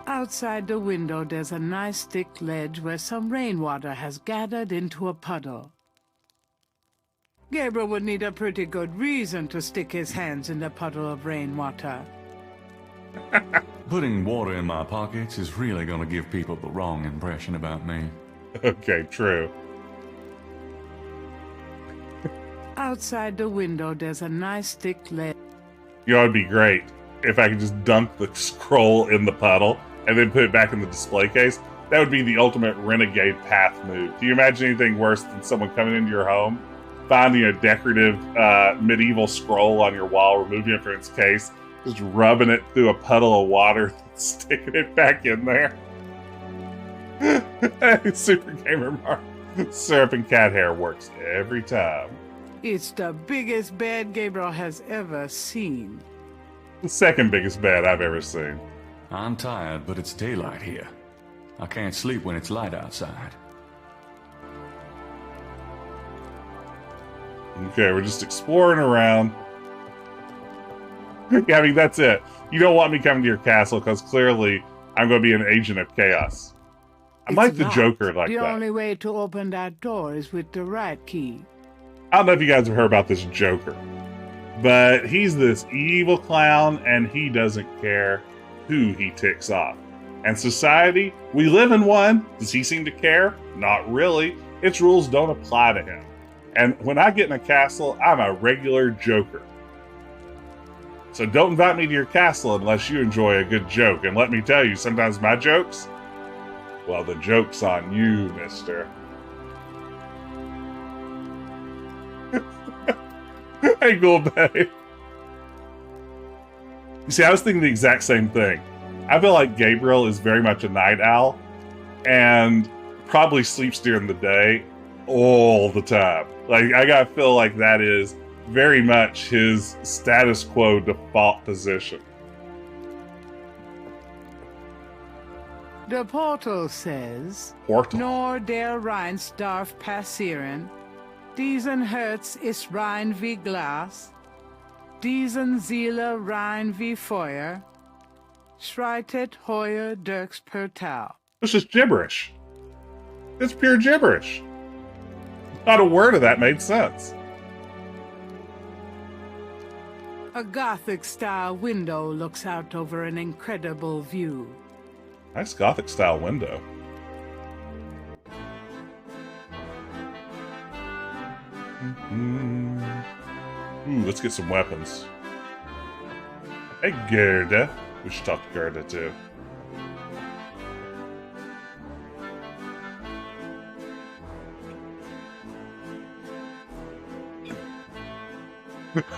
Outside the window, there's a nice thick ledge where some rainwater has gathered into a puddle. Gabriel would need a pretty good reason to stick his hands in the puddle of rainwater. Putting water in my pockets is really going to give people the wrong impression about me. Okay, true. Outside the window, there's a nice thick ledge. It'd be great if I could just dunk the scroll in the puddle and then put it back in the display case. That would be the ultimate renegade path move. Do you imagine anything worse than someone coming into your home, finding a decorative medieval scroll on your wall, removing it from its case, just rubbing it through a puddle of water, sticking it back in there? Super Gamer Mark. Syrup and cat hair works every time. It's the biggest bed Gabriel has ever seen. The second biggest bed I've ever seen. I'm tired, but it's daylight here. I can't sleep when it's light outside. Okay, we're just exploring around. Yeah, that's it. You don't want me coming to your castle because clearly I'm going to be an agent of chaos. I'm like the Joker like that. The that. only way to open that door is with the right key. I don't know if you guys have heard about this Joker, but he's this evil clown and he doesn't care who he ticks off. And society, we live in one. Does he seem to care? Not really. Its rules don't apply to him. And when I get in a castle, I'm a regular Joker. So don't invite me to your castle unless you enjoy a good joke. And let me tell you, sometimes my jokes, well, the joke's on you, mister. Hey, cool babe. You see, I was thinking the exact same thing. I feel like Gabriel is very much a night owl and probably sleeps during the day all the time. Like, I gotta feel like that is very much his status quo default position. The portal says, Portal. Nor der Rheins darf passieren. Diesen Herz ist rein wie Glas. diesen Ziele rein wie Feuer, schreitet heuer durchs Portal. It's just gibberish. It's pure gibberish. Not a word of that made sense. A Gothic-style window looks out over an incredible view. Nice Gothic-style window. Ooh, let's get some weapons. Hey, Gerde. We should talk to Gerde, too.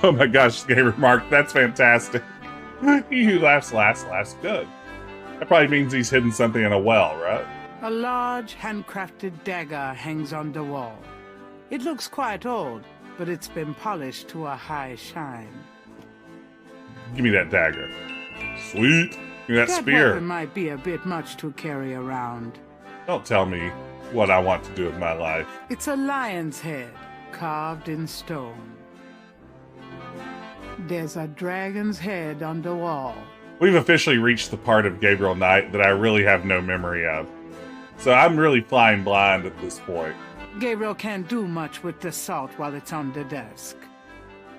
Oh my gosh, Gabriel Mark, that's fantastic. He who laughs last, laughs good. That probably means he's hidden something in a well, right? A large, handcrafted dagger hangs on the wall. It looks quite old, but it's been polished to a high shine. Give me that dagger. Sweet. Give me that spear. Weapon might be a bit much to carry around. Don't tell me what I want to do with my life. It's a lion's head, carved in stone. There's a dragon's head on the wall. We've officially reached the part of Gabriel Knight that I really have no memory of. So I'm really flying blind at this point. Gabriel can't do much with the salt while it's on the desk.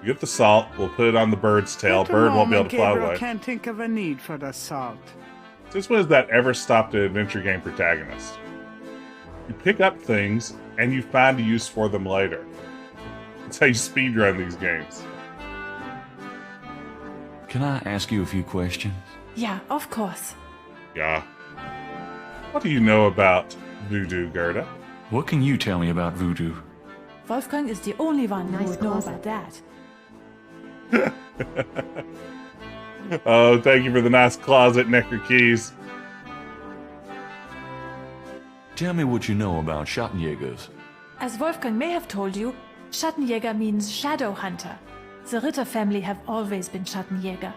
Get the salt, we'll put it on the bird's tail. Bird won't be able to fly Gabriel away. Can't think of a need for the salt. Since when has that ever stopped an adventure game protagonist? You pick up things, and you find a use for them later. That's how you speedrun these games. Can I ask you a few questions? Yeah, of course. Yeah. What do you know about voodoo, Gerda? What can you tell me about voodoo? Wolfgang is the only one who would know about that. Oh, thank you for the nice closet, Necker Keys. Tell me what you know about Schattenjägers. As Wolfgang may have told you, Schattenjäger means shadow hunter. The Ritter family have always been Schattenjäger.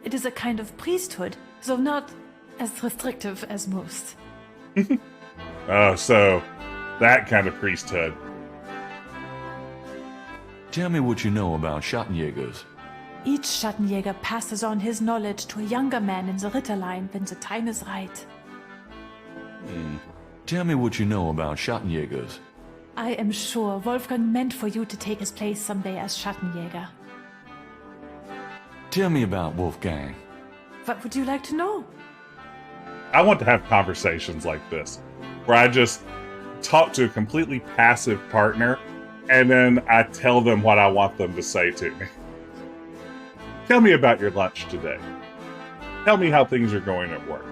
It is a kind of priesthood, though not as restrictive as most. Oh, so that kind of priesthood. Tell me what you know about Schattenjägers. Each Schattenjäger passes on his knowledge to a younger man in the Ritter line when the time is right. Tell me what you know about Schattenjägers. I am sure Wolfgang meant for you to take his place someday as Schattenjäger. Tell me about Wolfgang. What would you like to know? I want to have conversations like this, where I just talk to a completely passive partner, and then I tell them what I want them to say to me. Tell me about your lunch today. Tell me how things are going at work.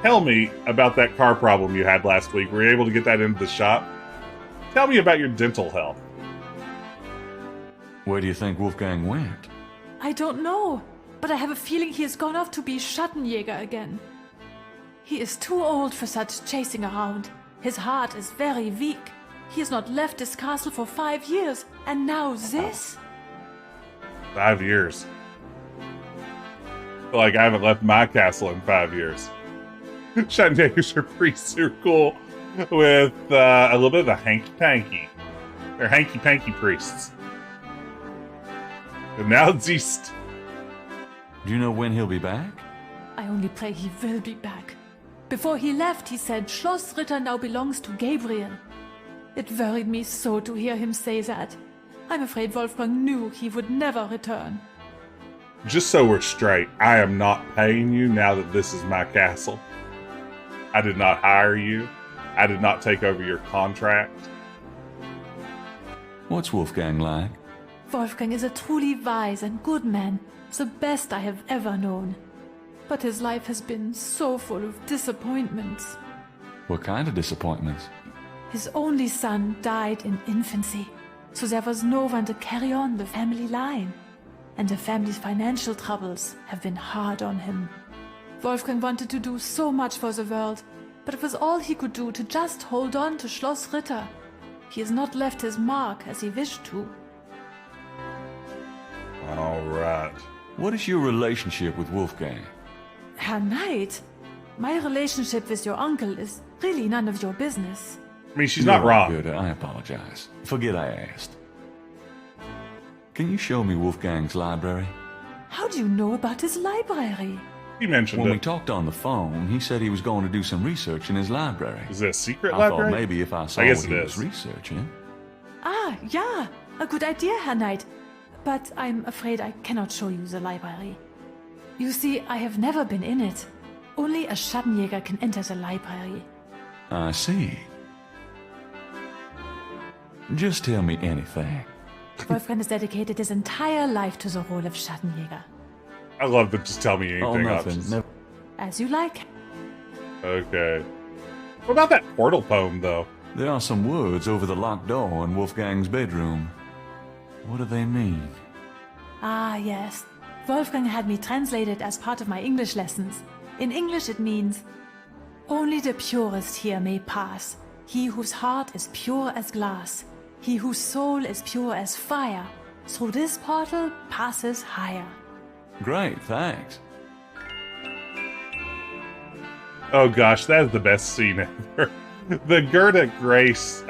Tell me about that car problem you had last week. Were you able to get that into the shop? Tell me about your dental health. Where do you think Wolfgang went? I don't know, but I have a feeling he has gone off to be Schattenjäger again. He is too old for such chasing around. His heart is very weak. He has not left his castle for 5 years, and now this? 5 years. I feel like I haven't left my castle in 5 years. Schattenjägers are priests who are cool with a little bit of a hanky-panky. They're hanky-panky priests. And now it's East. Do you know when he'll be back? I only pray he will be back. Before he left, he said Schloss Ritter now belongs to Gabriel. It worried me so to hear him say that. I'm afraid Wolfgang knew he would never return. Just so we're straight, I am not paying you now that this is my castle. I did not hire you. I did not take over your contract. What's Wolfgang like? Wolfgang is a truly wise and good man, the best I have ever known. But his life has been so full of disappointments. What kind of disappointments? His only son died in infancy, so there was no one to carry on the family line. And the family's financial troubles have been hard on him. Wolfgang wanted to do so much for the world, but it was all he could do to just hold on to Schloss Ritter. He has not left his mark as he wished to. All right. What is your relationship with Wolfgang? Herr Knight, my relationship with your uncle is really none of your business. I mean, she's not wrong. Good, I apologize. Forget I asked. Can you show me Wolfgang's library? How do you know about his library? He mentioned When it. we talked on the phone, he said he was going to do some research in his library. Is it a secret I library? thought maybe if I saw guess what it he is. was researching. Ah, yeah. A good idea, Herr Knight. But I'm afraid I cannot show you the library. You see, I have never been in it. Only a Schattenjäger can enter the library. I see. Just tell me anything. Wolfgang has dedicated his entire life to the role of Schattenjäger. I love them just tell me anything. Oh, I'll nothing. just- Never. As you like. Okay. What about that portal poem, though? There are some words over the locked door in Wolfgang's bedroom. What do they mean? Ah, yes. Wolfgang had me translated as part of my English lessons. In English it means, only the purest here may pass. He whose heart is pure as glass. He whose soul is pure as fire. Through this portal passes higher. Great, thanks. Oh gosh, that is the best scene ever. The Gerde Grace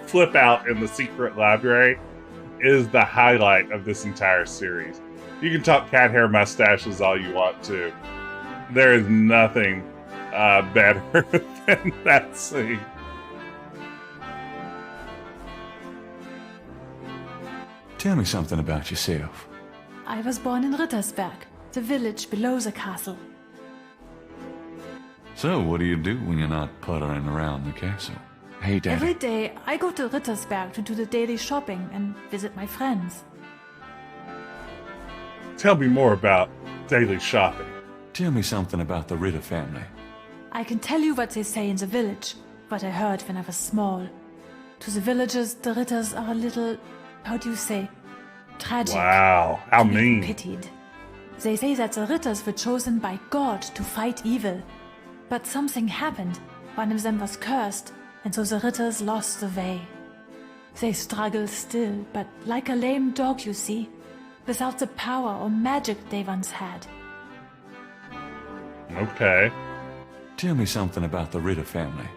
flip out in the secret library is the highlight of this entire series. You can talk cat hair mustaches all you want to. There is nothing better than that scene. Tell me something about yourself. I was born in Rittersberg, the village below the castle. So, what do you do when you're not puttering around the castle? Hey, Daddy. Every day I go to Rittersberg to do the daily shopping and visit my friends. Tell me more about daily shopping. Tell me something about the Ritter family. I can tell you what they say in the village, what I heard when I was small. To the villagers, the Ritters are a little, how do you say, tragic. Wow, how to be mean. Pitied. They say that the Ritters were chosen by God to fight evil. But something happened. One of them was cursed, and so the Ritters lost the way. They struggle still, but like a lame dog, you see, without the power or magic they once had. Okay. Tell me something about the Ritter family.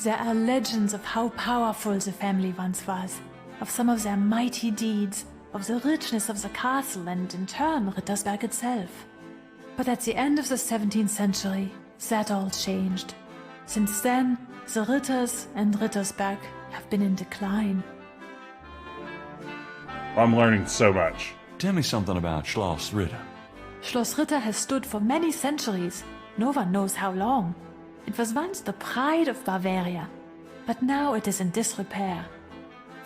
There are legends of how powerful the family once was, of some of their mighty deeds, of the richness of the castle and, in turn, Rittersberg itself. But at the end of the 17th century, that all changed. Since then, the Ritters and Rittersberg have been in decline. I'm learning so much. Tell me something about Schloss Ritter. Schloss Ritter has stood for many centuries. No one knows how long. It was once the pride of Bavaria, but now it is in disrepair.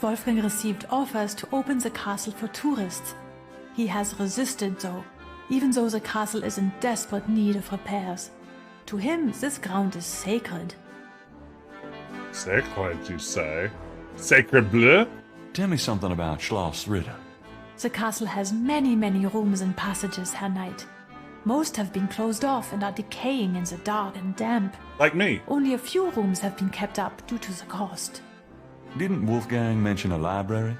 Wolfgang received offers to open the castle for tourists. He has resisted though, even though the castle is in desperate need of repairs. To him, this ground is sacred. Sacred, you say? Sacred bleu? Tell me something about Schloss Ritter. The castle has many, many rooms and passages, Herr Knight. Most have been closed off and are decaying in the dark and damp. Like me. Only a few rooms have been kept up due to the cost. Didn't Wolfgang mention a library?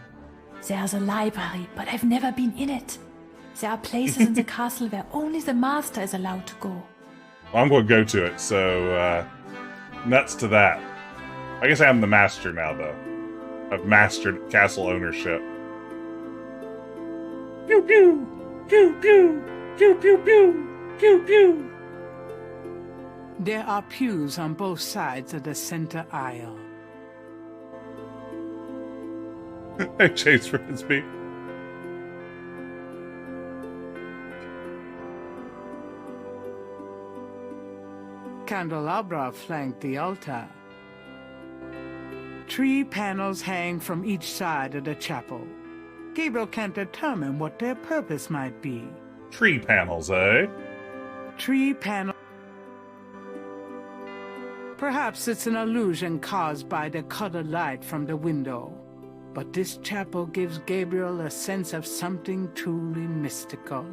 There's a library, but I've never been in it. There are places in the castle where only the master is allowed to go. Well, I'm going to go to it, so nuts to that. I guess I'm the master now, though. I've mastered castle ownership. Pew pew! Pew pew! Pew pew pew! Pew pew! There are pews on both sides of the center aisle. Hey, Chase Frisbee. Candelabra flank the altar. 3 panels hang from each side of the chapel. Gabriel can't determine what their purpose might be. Tree panels, eh? 3 panels. Perhaps it's an illusion caused by the colored light from the window. But this chapel gives Gabriel a sense of something truly mystical.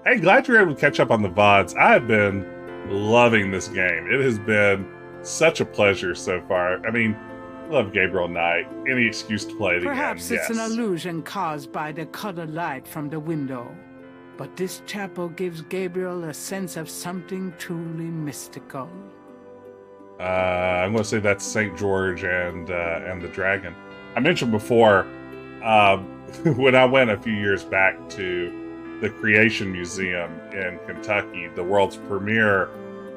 Hey, glad you're able to catch up on the VODs. I've been loving this game. It has been such a pleasure so far. I mean, love Gabriel Knight. Any excuse to play it Perhaps again. it's an illusion caused by the colored light from the window. But this chapel gives Gabriel a sense of something truly mystical. I'm going to say that's St. George and the Dragon. I mentioned before, when I went a few years back to the Creation Museum in Kentucky, the world's premier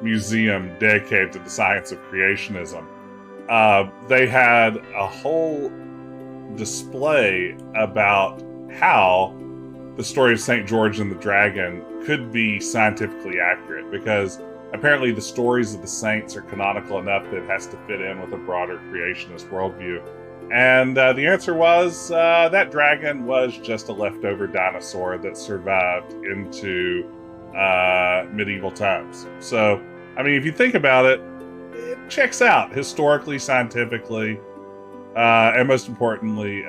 museum dedicated to the science of creationism, they had a whole display about how the story of St. George and the Dragon could be scientifically accurate, because apparently the stories of the saints are canonical enough that it has to fit in with a broader creationist worldview. And the answer was that dragon was just a leftover dinosaur that survived into medieval times. So, I mean, if you think about it, it checks out historically, scientifically, and most importantly,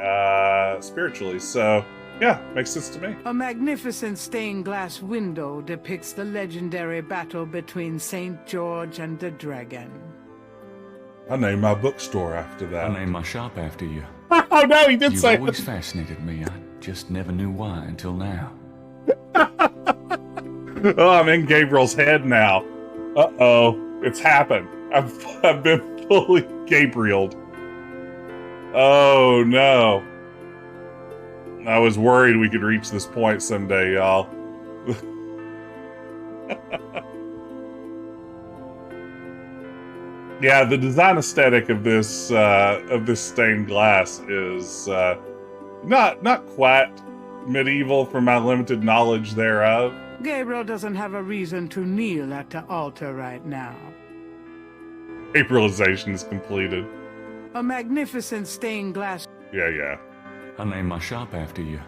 spiritually. So, yeah, makes sense to me. A magnificent stained glass window depicts the legendary battle between St. George and the Dragon. I named my bookstore after that. I named my shop after you. Oh no, he did say You've always that. fascinated me. I just never knew why until now. Oh, I'm in Gabriel's head now. Uh-oh, it's happened. I've been fully Gabrieled. Oh no. I was worried we could reach this point someday, y'all. Yeah, the design aesthetic of this stained glass is not quite medieval from my limited knowledge thereof. Gabriel doesn't have a reason to kneel at the altar right now. Aprilization is completed. A magnificent stained glass. Yeah. I named my shop after you.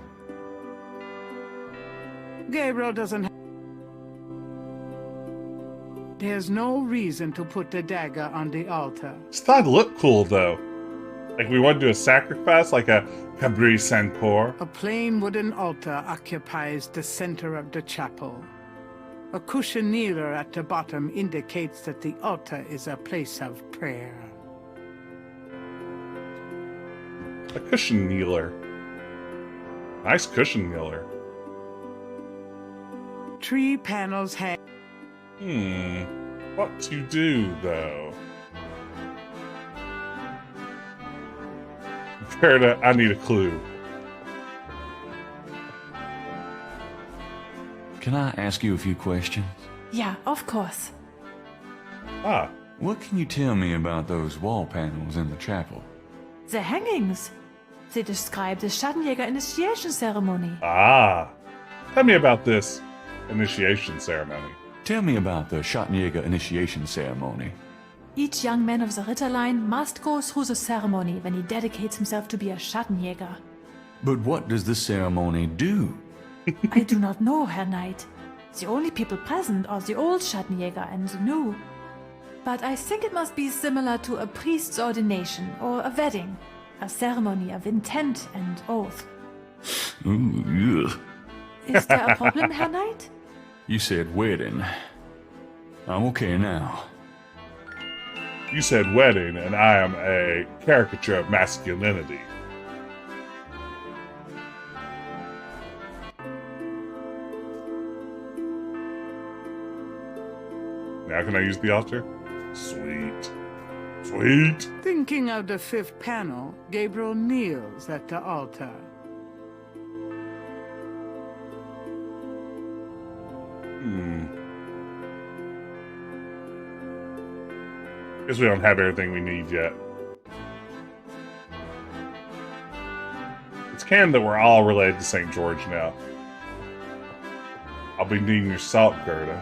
Gabriel doesn't have... There's no reason to put the dagger on the altar. This thought looked cool though. Like we want to do a sacrifice, like a Cabri Saint-Pour. A plain wooden altar occupies the center of the chapel. A cushion kneeler at the bottom indicates that the altar is a place of prayer. A cushion kneeler. Nice cushion kneeler. Tree panels hang. What to do, though? Gerde, I need a clue. Can I ask you a few questions? Yeah, of course. What can you tell me about those wall panels in the chapel? The hangings. They describe the Schattenjäger initiation ceremony. Tell me about this initiation ceremony. Tell me about the Schattenjäger initiation ceremony. Each young man of the Ritterline must go through the ceremony when he dedicates himself to be a Schattenjäger. But what does the ceremony do? I do not know, Herr Knight. The only people present are the old Schattenjäger and the new. But I think it must be similar to a priest's ordination or a wedding. A ceremony of intent and oath. Ooh, ugh. Is there a problem, Herr Knight? You said wedding. I'm okay now. You said wedding, and I am a caricature of masculinity. Now can I use the altar? Sweet. Sweet. Thinking of the fifth panel, Gabriel kneels at the altar. Guess we don't have everything we need yet. It's canon that we're all related to St. George now. I'll be needing your salt, Gerde.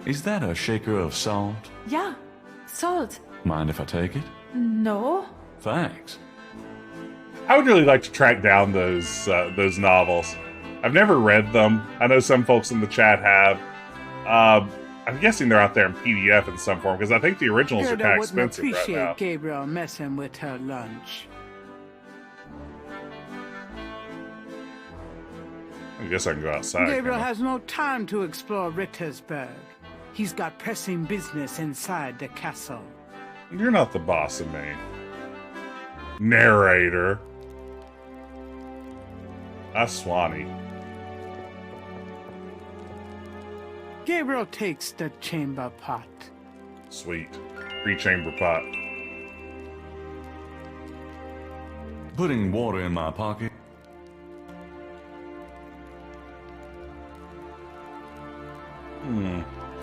Is that a shaker of salt? Yeah, salt. Mind if I take it? No. Thanks. I would really like to track down those novels. I've never read them. I know some folks in the chat have. I'm guessing they're out there in PDF in some form, because I think the originals are kind of expensive right appreciate now. Gabriel messing with her lunch. I guess I can go outside. Gabriel has no time to explore Rittersberg. He's got pressing business inside the castle. You're not the boss of me. Narrator. Swanee. Gabriel takes the chamber pot. Sweet. Free chamber pot. Putting water in my pocket?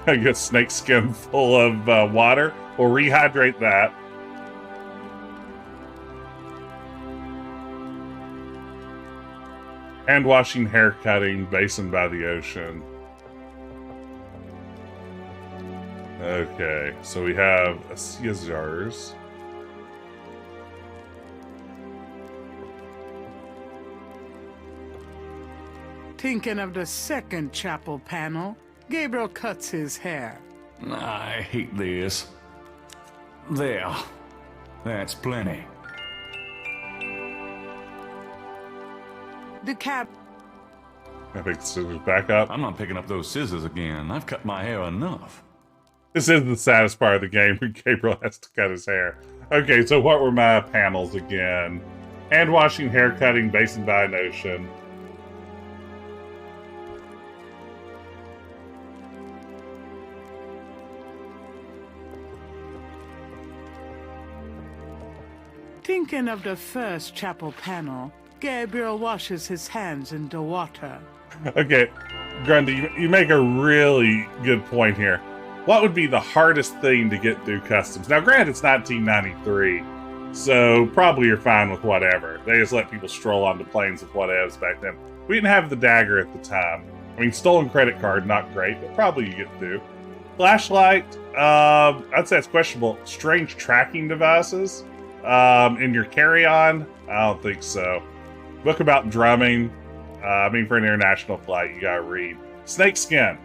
I guess snake skin full of water. We'll rehydrate that. Hand washing, hair cutting, basin by the ocean. Okay, so we have a scissors. Thinking of the second chapel panel, Gabriel cuts his hair. I hate this. There. That's plenty. The cap. I think the scissors back up. I'm not picking up those scissors again. I've cut my hair enough. This is the saddest part of the game when Gabriel has to cut his hair. Okay, so what were my panels again? Hand washing, hair cutting, basin by an ocean. Thinking of the first chapel panel, Gabriel washes his hands in the water. Okay, Grundy, you make a really good point here. What would be the hardest thing to get through customs? Now, granted, it's 1993, so probably you're fine with whatever. They just let people stroll onto planes with whatevs back then. We didn't have the dagger at the time. I mean, stolen credit card, not great, but probably you get through. Flashlight, I'd say it's questionable. Strange tracking devices in your carry-on? I don't think so. Book about drumming. I mean, for an international flight, you gotta read. Snake skin.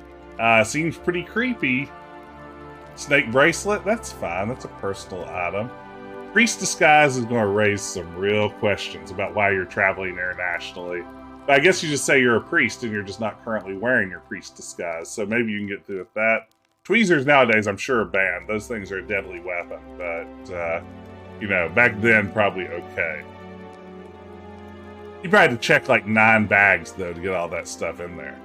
Seems pretty creepy. Snake bracelet, that's fine. That's a personal item. Priest disguise is going to raise some real questions about why you're traveling internationally. But I guess you just say you're a priest and you're just not currently wearing your priest disguise. So maybe you can get through with that. Tweezers nowadays, I'm sure, are banned. Those things are a deadly weapon. But, you know, back then, probably okay. You probably had to check like 9 bags, though, to get all that stuff in there.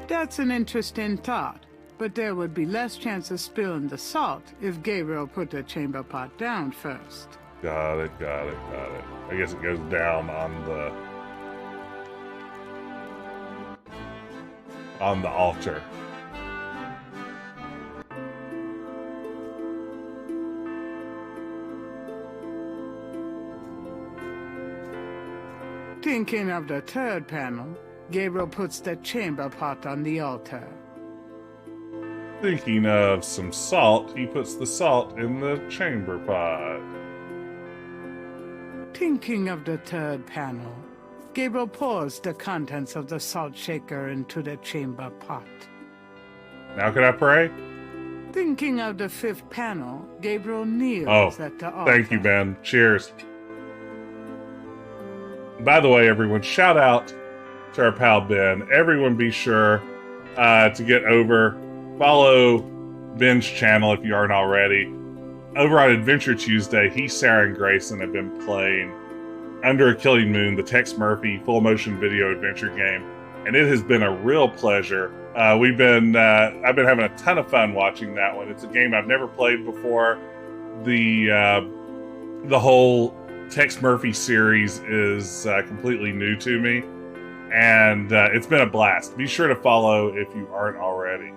That's an interesting thought, but there would be less chance of spilling the salt if Gabriel put the chamber pot down first. Got it. I guess it goes down on the altar. Thinking of the third panel, Gabriel puts the chamber pot on the altar. Thinking of some salt, he puts the salt in the chamber pot. Thinking of the third panel, Gabriel pours the contents of the salt shaker into the chamber pot. Now can I pray? Thinking of the fifth panel, Gabriel kneels at the altar. Thank you, Ben. Cheers. By the way, everyone, shout out to our pal Ben. Everyone be sure to get over, follow Ben's channel if you aren't already. Over on Adventure Tuesday, he, Sarah, and Grayson have been playing Under a Killing Moon, the Tex Murphy full-motion video adventure game, and it has been a real pleasure. I've been having a ton of fun watching that one. It's a game I've never played before. The whole Tex Murphy series is completely new to me, and it's been a blast. Be sure to follow if you aren't already.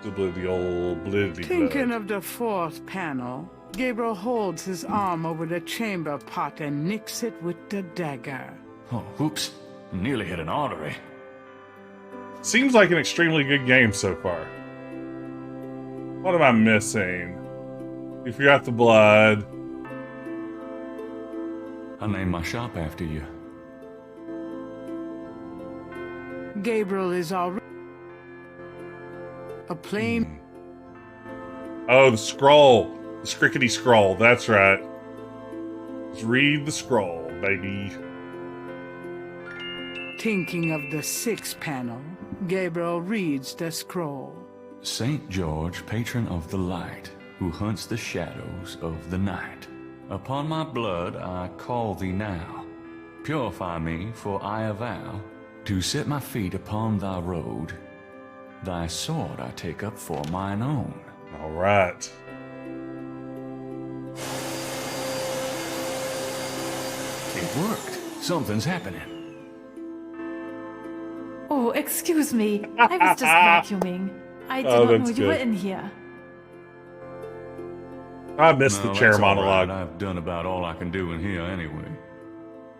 Thinking of the fourth panel, Gabriel holds his arm over the chamber pot and nicks it with the dagger. Oh, oops. Nearly hit an artery. Seems like an extremely good game so far. What am I missing? You forgot the blood. I named my shop after you. Gabriel is already a plain. Oh, the scroll. The scrickety scroll. That's right. Let's read the scroll, baby. Thinking of the sixth panel, Gabriel reads the scroll. Saint George, patron of the light, who hunts the shadows of the night. Upon my blood I call thee now. Purify me, for I avow to set my feet upon thy road. Thy sword I take up for mine own. All right. It worked. Something's happening. Oh, excuse me. I was just vacuuming. I did not know you were in here. I missed the chair monologue. Right. I've done about all I can do in here anyway.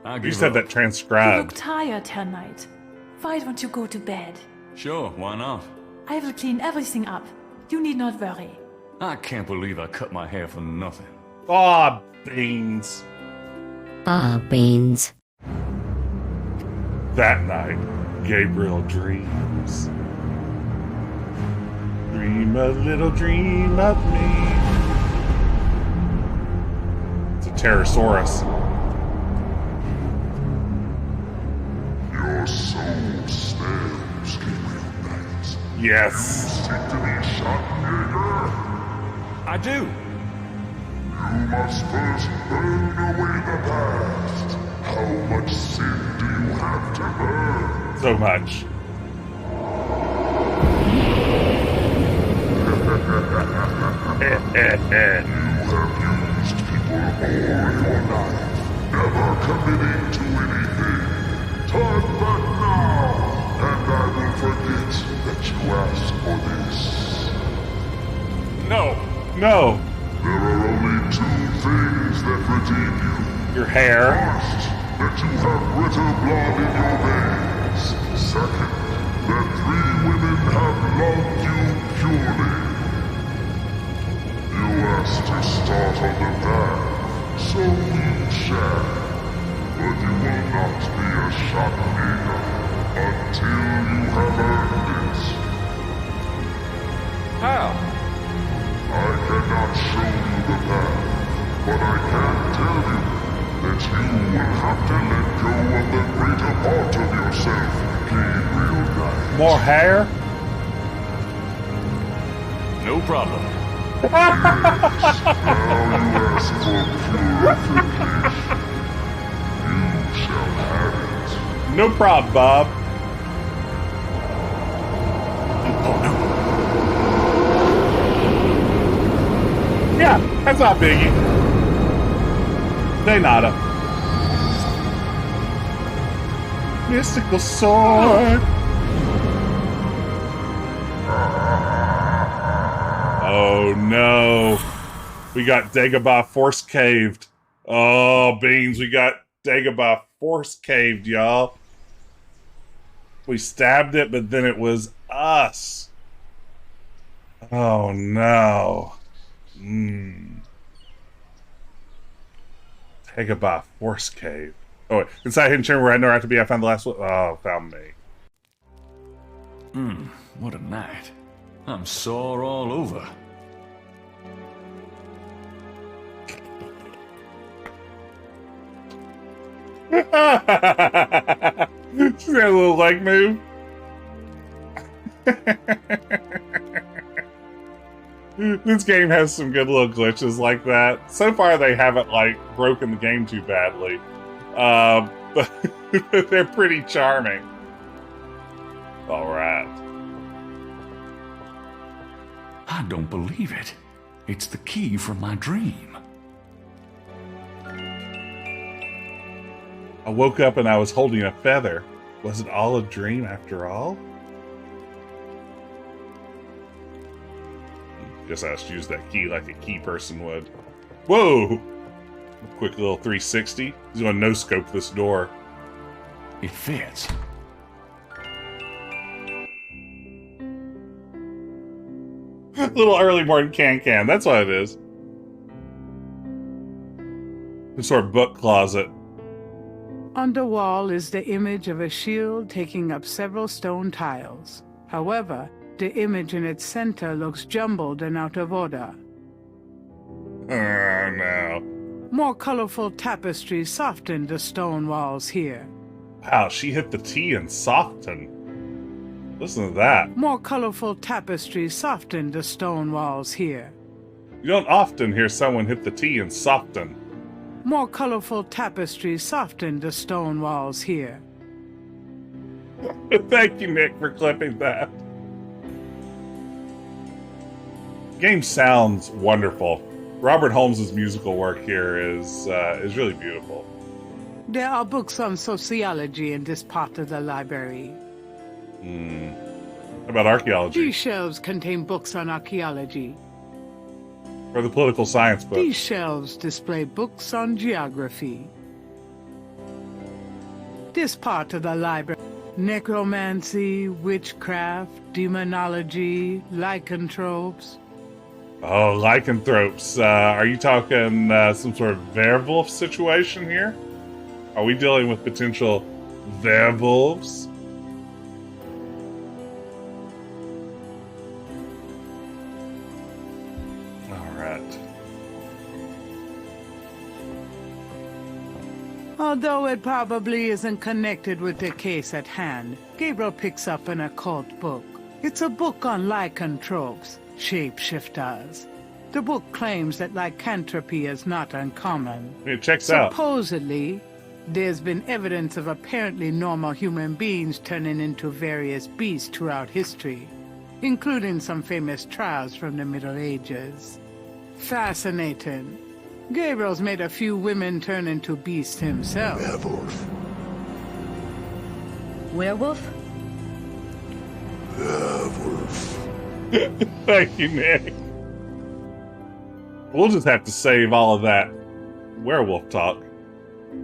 You just had that transcribed. You look tired tonight. Why don't you go to bed? Sure, why not? I will clean everything up. You need not worry. I can't believe I cut my hair for nothing. Aw, Beans. Ah, Beans. That night, Gabriel dreams. Dream a little dream of me. It's a Pterosaurus. Your soul snares, Gabriel Knight. Yes. You seek to be Schattenjäger? I do. You must first burn away the past. How much sin do you have to burn? So much. You have used people all your life, never committing to anything. Turn back now, and I will forget that you asked for this. No. No. There are only two things that redeem you. Your hair. First, that you have ritter blood in your veins. Second, that 3 women have loved you purely. You asked to start on the path, so you shall. But you will not be a Schattenjäger until you have earned it. How? I cannot show you the path, but I can tell you that you will have to let go of the greater part of yourself, Gabriel Knight. More hair? No problem. Yes, now you ask for purification. You shall have it. No problem, Bob. Oh, no. Yeah, that's not biggie. They nada. Mystical sword. Oh no. We got Dagobah force caved. Oh, Beans, we got Dagobah force caved, y'all. We stabbed it, but then it was us. Oh no. Dagobah force cave. Oh wait, inside hidden chamber where I know I have to be, I found the last one. Oh, found me. What a night. I'm sore all over. See that little leg move? This game has some good little glitches like that. So far, they haven't, like, broken the game too badly. But they're pretty charming. Alright. I don't believe it. It's the key from my dream. I woke up and I was holding a feather. Was it all a dream after all? Guess I just used that key like a key person would. Whoa! Quick little 360. He's gonna no-scope this door. It fits. Little early morning can. That's what it is. Some sort of book closet. On the wall is the image of a shield taking up several stone tiles. However, the image in its center looks jumbled and out of order. Oh, no. More colorful tapestries soften the stone walls here. Wow, she hit the T and soften. Listen to that. More colorful tapestries soften the stone walls here. You don't often hear someone hit the T and soften. More colorful tapestries soften the stone walls here. Thank you, Nick, for clipping that. Game sounds wonderful. Robert Holmes' musical work here is really beautiful. There are books on sociology in this part of the library. How about archaeology? These shelves contain books on archaeology. Or the political science book? These shelves display books on geography. This part of the library: necromancy, witchcraft, demonology, lycanthropes. Oh, lycanthropes. Are you talking some sort of werewolf situation here? Are we dealing with potential werewolves? Although it probably isn't connected with the case at hand, Gabriel picks up an occult book. It's a book on lycanthropes, shapeshifters. The book claims that lycanthropy is not uncommon. It checks out. Supposedly, there's been evidence of apparently normal human beings turning into various beasts throughout history, including some famous trials from the Middle Ages. Fascinating. Gabriel's made a few women turn into beasts himself. Werewolf? Werewolf. Thank you, Nick. We'll just have to save all of that werewolf talk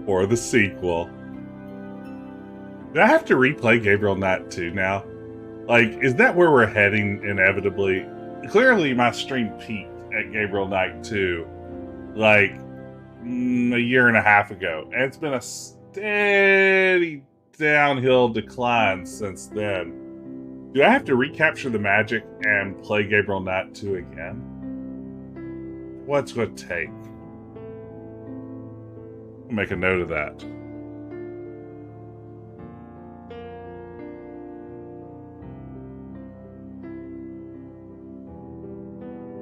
for the sequel. Do I have to replay Gabriel Knight 2 now? Like, is that where we're heading inevitably? Clearly, my stream peaked at Gabriel Knight 2 like a year and a half ago, and it's been a steady downhill decline since then. Do I have to recapture the magic and play Gabriel Knight 2 again? What's it going to take? I'll make a note of that.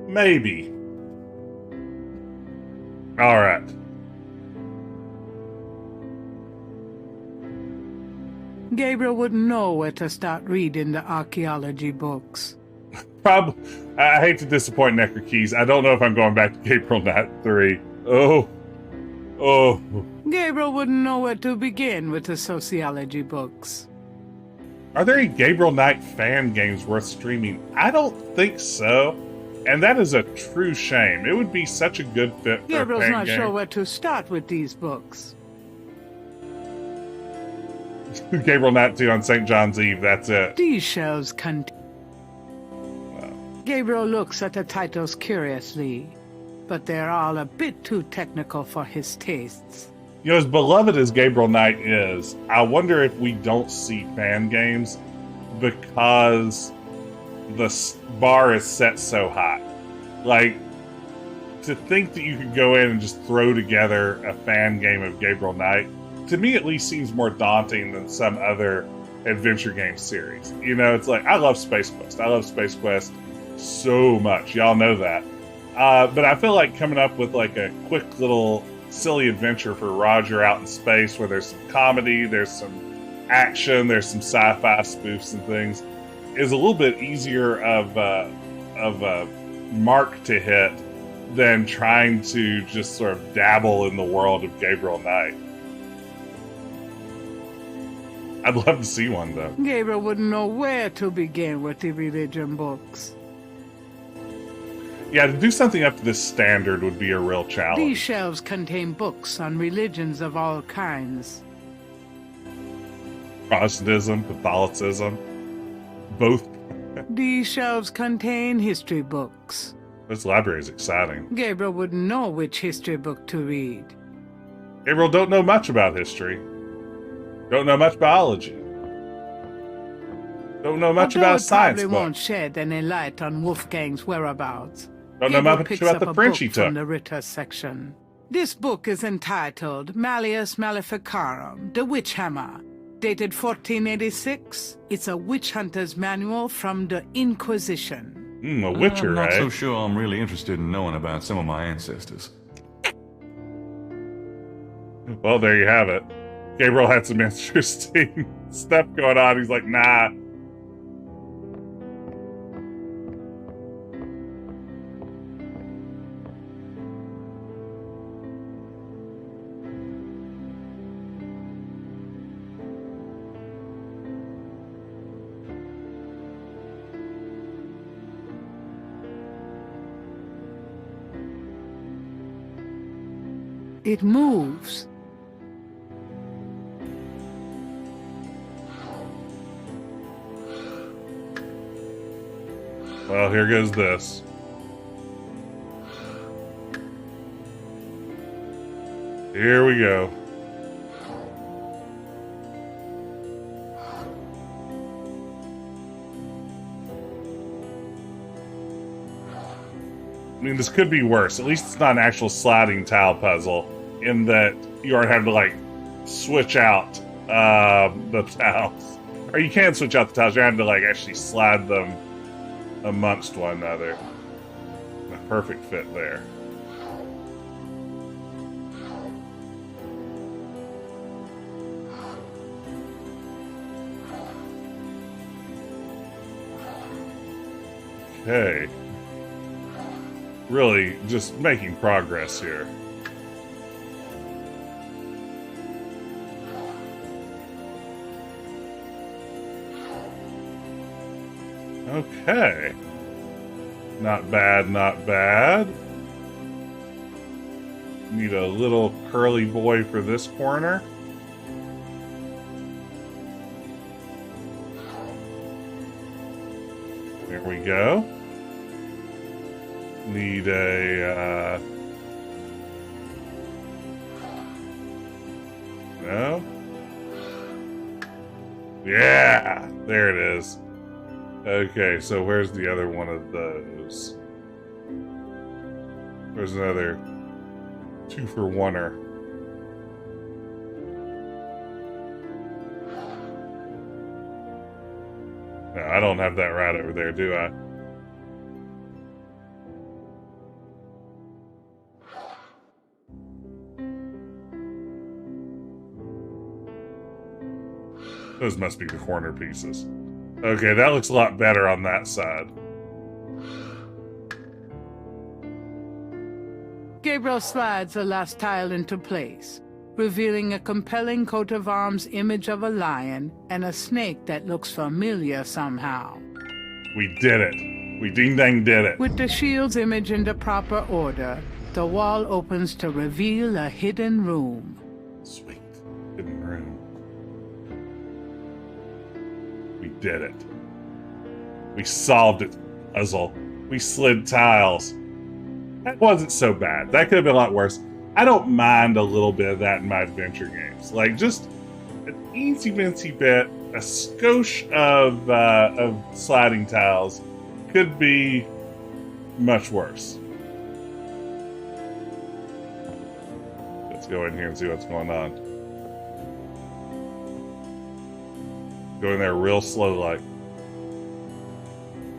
Maybe. All right. Gabriel wouldn't know where to start reading the archaeology books. I hate to disappoint Necker Keys. I don't know if I'm going back to Gabriel Knight 3. Oh. Gabriel wouldn't know where to begin with the sociology books. Are there any Gabriel Knight fan games worth streaming? I don't think so. And that is a true shame. It would be such a good fit for Gabriel's a fan not game. sure where to start with these books. Gabriel Knight 2 on St. John's Eve, that's it. These shelves contain... Gabriel looks at the titles curiously, but they're all a bit too technical for his tastes. You know, as beloved as Gabriel Knight is, I wonder if we don't see fan games because the bar is set so high. Like, to think that you could go in and just throw together a fan game of Gabriel Knight, to me at least seems more daunting than some other adventure game series. You know, it's like, I love Space Quest. I love Space Quest so much. Y'all know that. But I feel like coming up with like a quick little silly adventure for Roger out in space where there's some comedy, there's some action, there's some sci-fi spoofs and things, is a little bit easier of a mark to hit than trying to just sort of dabble in the world of Gabriel Knight. I'd love to see one, though. Gabriel wouldn't know where to begin with the religion books. Yeah, to do something up to this standard would be a real challenge. These shelves contain books on religions of all kinds. Protestantism, Catholicism, both. These shelves contain history books. This library is exciting. Gabriel wouldn't know which history book to read. Gabriel don't know much about history. Don't know much biology. Don't know much about science. Probably won't shed any light on Wolfgang's whereabouts. Don't know Gabriel much picks about up the a French he book took. from the Ritter section. This book is entitled Malleus Maleficarum, The Witch Hammer, dated 1486. It's a witch hunter's manual from the Inquisition. A witcher, I'm not eh? so sure I'm really interested in knowing about some of my ancestors. Well, there you have it. Gabriel had some interesting stuff going on. He's like, nah. It moves. Well, here goes this. Here we go. I mean, this could be worse. At least it's not an actual sliding tile puzzle, in that you aren't having to, like, switch out the tiles. Or you can switch out the tiles, you're having to, like, actually slide them amongst one another. A perfect fit there. Okay. Really just making progress here. Okay. Not bad, not bad. Need a little curly boy for this corner. There we go. Need a, no? Yeah! There it is. Okay, so where's the other one of those? There's another 2-for-1-er. No, I don't have that right over there, do I? Those must be the corner pieces. Okay, that looks a lot better on that side. Gabriel slides the last tile into place, revealing a compelling coat of arms image of a lion and a snake that looks familiar somehow. We did it. We ding-dang did it. With the shield's image in the proper order, the wall opens to reveal a hidden room. Sweet. Hidden room. We did it. We solved it, puzzle. We slid tiles. That wasn't so bad. That could have been a lot worse. I don't mind a little bit of that in my adventure games. Like, just an easy-vincy bit, a skosh of sliding tiles could be much worse. Let's go in here and see what's going on. Go in there real slow, like.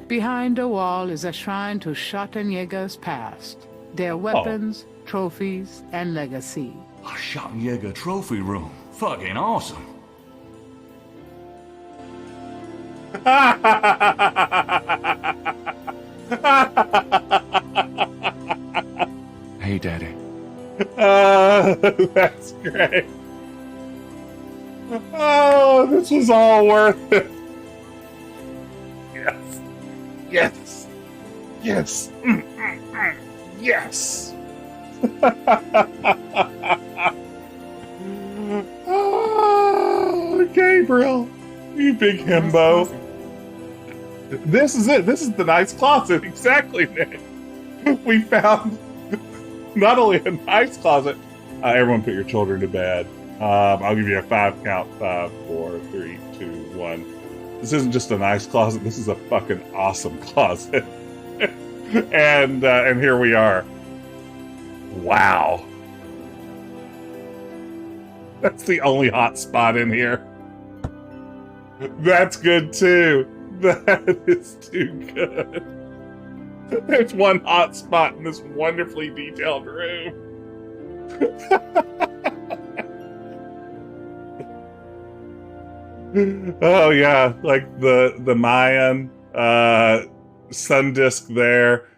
Behind the wall is a shrine to Schattenjäger's past, their weapons, trophies, and legacy. A Schattenjäger trophy room. Fucking awesome. Hey, Daddy. That's great. Oh, this was all worth it. Yes. Yes. Yes. Yes. Oh, Gabriel, you big himbo. This is it. This is the nice closet. Exactly, Nick. We found not only a nice closet. Everyone put your children to bed. I'll give you a 5 count. 5, 4, 3, 2, 1. This isn't just a nice closet. This is a fucking awesome closet. and here we are. Wow. That's the only hot spot in here. That's good too. That is too good. There's one hot spot in this wonderfully detailed room. Oh yeah, like the Mayan sun disk there.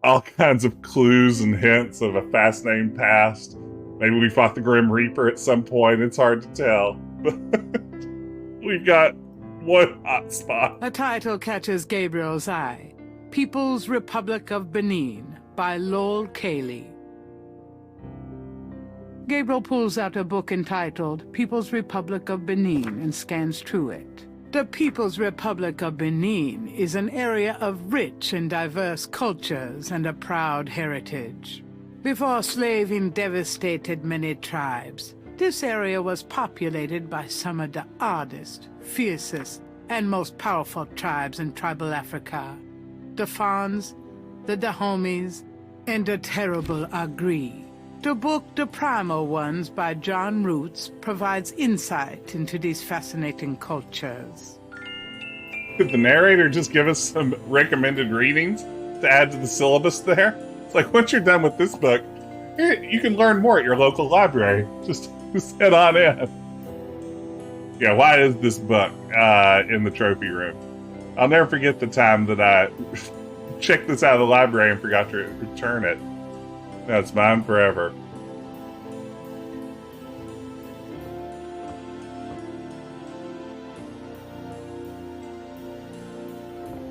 All kinds of clues and hints of a fascinating past. Maybe we fought the Grim Reaper at some point. It's hard to tell. We've got one hot spot. A title catches Gabriel's eye. People's Republic of Benin by Lowell Cayley. Gabriel pulls out a book entitled People's Republic of Benin and scans through it. The People's Republic of Benin is an area of rich and diverse cultures and a proud heritage. Before slaving devastated many tribes, this area was populated by some of the oddest, fiercest, and most powerful tribes in tribal Africa. The Fons, the Dahomies, and the terrible Agri. The book The Primal Ones by John Roots provides insight into these fascinating cultures. Could the narrator just give us some recommended readings to add to the syllabus there? It's like, once you're done with this book, you can learn more at your local library. Just head on in. Yeah, why is this book in the trophy room? I'll never forget the time that I checked this out of the library and forgot to return it. No, it's mine forever.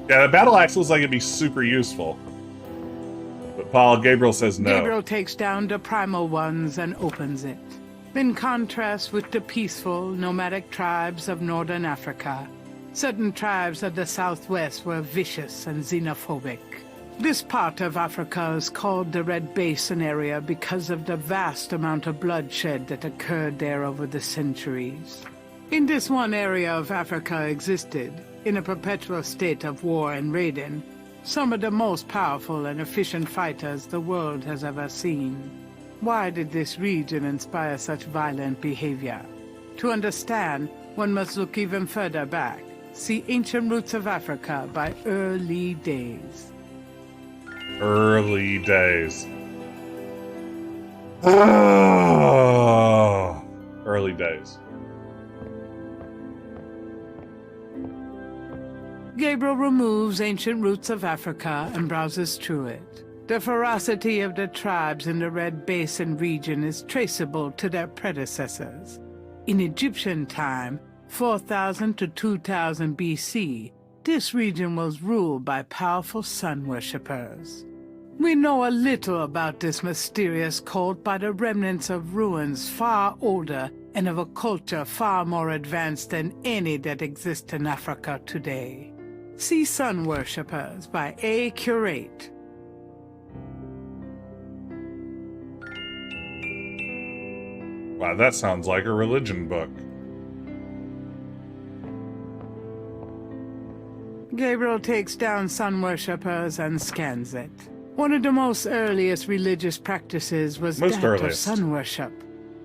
Yeah, the battle axe looks like it'd be super useful. But Gabriel says no. Gabriel takes down the Primal Ones and opens it. In contrast with the peaceful, nomadic tribes of northern Africa, certain tribes of the southwest were vicious and xenophobic. This part of Africa is called the Red Basin area because of the vast amount of bloodshed that occurred there over the centuries. In this one area of Africa existed, in a perpetual state of war and raiding, some of the most powerful and efficient fighters the world has ever seen. Why did this region inspire such violent behavior? To understand, one must look even further back. See Ancient Roots of Africa by Early Days. Early Days. Oh, early days. Gabriel removes Ancient Roots of Africa and browses through it. The ferocity of the tribes in the Red Basin region is traceable to their predecessors. In Egyptian time, 4000 to 2000 BC, this region was ruled by powerful sun worshippers. We know a little about this mysterious cult by the remnants of ruins far older and of a culture far more advanced than any that exists in Africa today. See Sun Worshippers by A. Curate. Wow, that sounds like a religion book. Gabriel takes down Sun Worshippers and scans it. One of the most earliest religious practices was that of sun worship.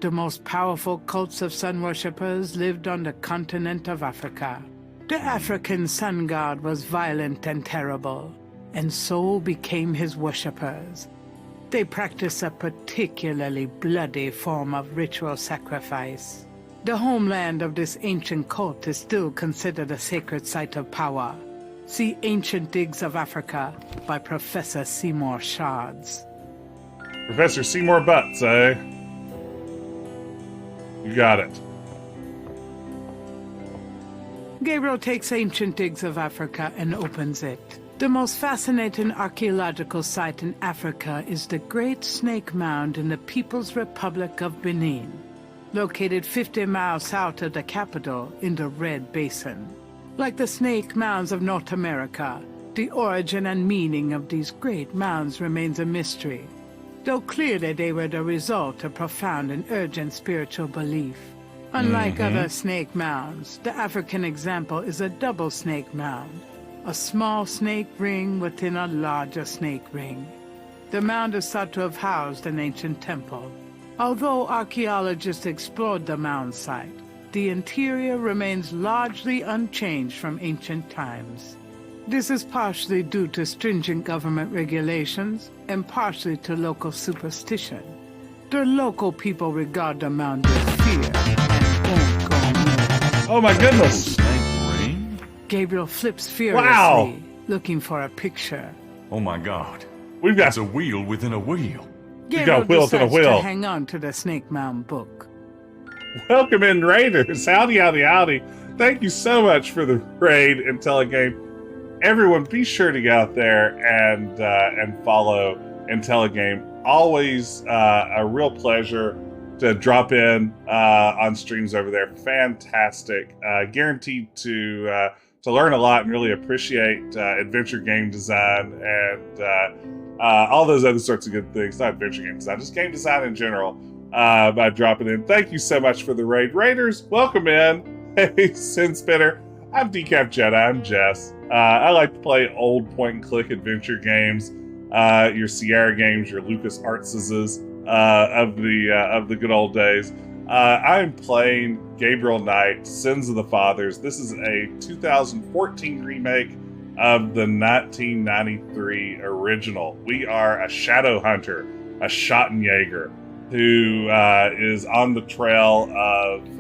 The most powerful cults of sun worshippers lived on the continent of Africa. The African sun god was violent and terrible, and so became his worshippers. They practiced a particularly bloody form of ritual sacrifice. The homeland of this ancient cult is still considered a sacred site of power. See Ancient Digs of Africa by Professor Seymour Shards. Professor Seymour Butts, eh? You got it. Gabriel takes Ancient Digs of Africa and opens it. The most fascinating archaeological site in Africa is the Great Snake Mound in the People's Republic of Benin, located 50 miles south of the capital in the Red Basin. Like the snake mounds of North America, the origin and meaning of these great mounds remains a mystery, though clearly they were the result of profound and urgent spiritual belief. Unlike other snake mounds, the African example is a double snake mound, a small snake ring within a larger snake ring. The mound is thought to have housed an ancient temple. Although archaeologists explored the mound site, the interior remains largely unchanged from ancient times. This is partially due to stringent government regulations and partially to local superstition. The local people regard the mound with fear and won't go near. Oh my goodness! Gabriel flips furiously, looking for a picture. Oh my God. We've got a wheel within a wheel. Gabriel decides to hang on to the Snake Mound book. Welcome in, Raiders. Howdy, howdy, howdy. Thank you so much for the raid and Telegame. Everyone, be sure to go out there and follow Telegame. Always a real pleasure to drop in on streams over there. Fantastic. Guaranteed to learn a lot and really appreciate adventure game design and all those other sorts of good things. Not adventure game design, just game design in general, by dropping in. Thank you so much for the raid. Raiders, welcome in. Hey, Sin Spinner. I'm Decaf Jedi. I'm Jess. I like to play old point-and-click adventure games, your Sierra games, your Lucas Artses of the good old days. I'm playing Gabriel Knight, Sins of the Fathers. This is a 2014 remake of the 1993 original. We are a shadow hunter, a Schattenjäger, who is on the trail of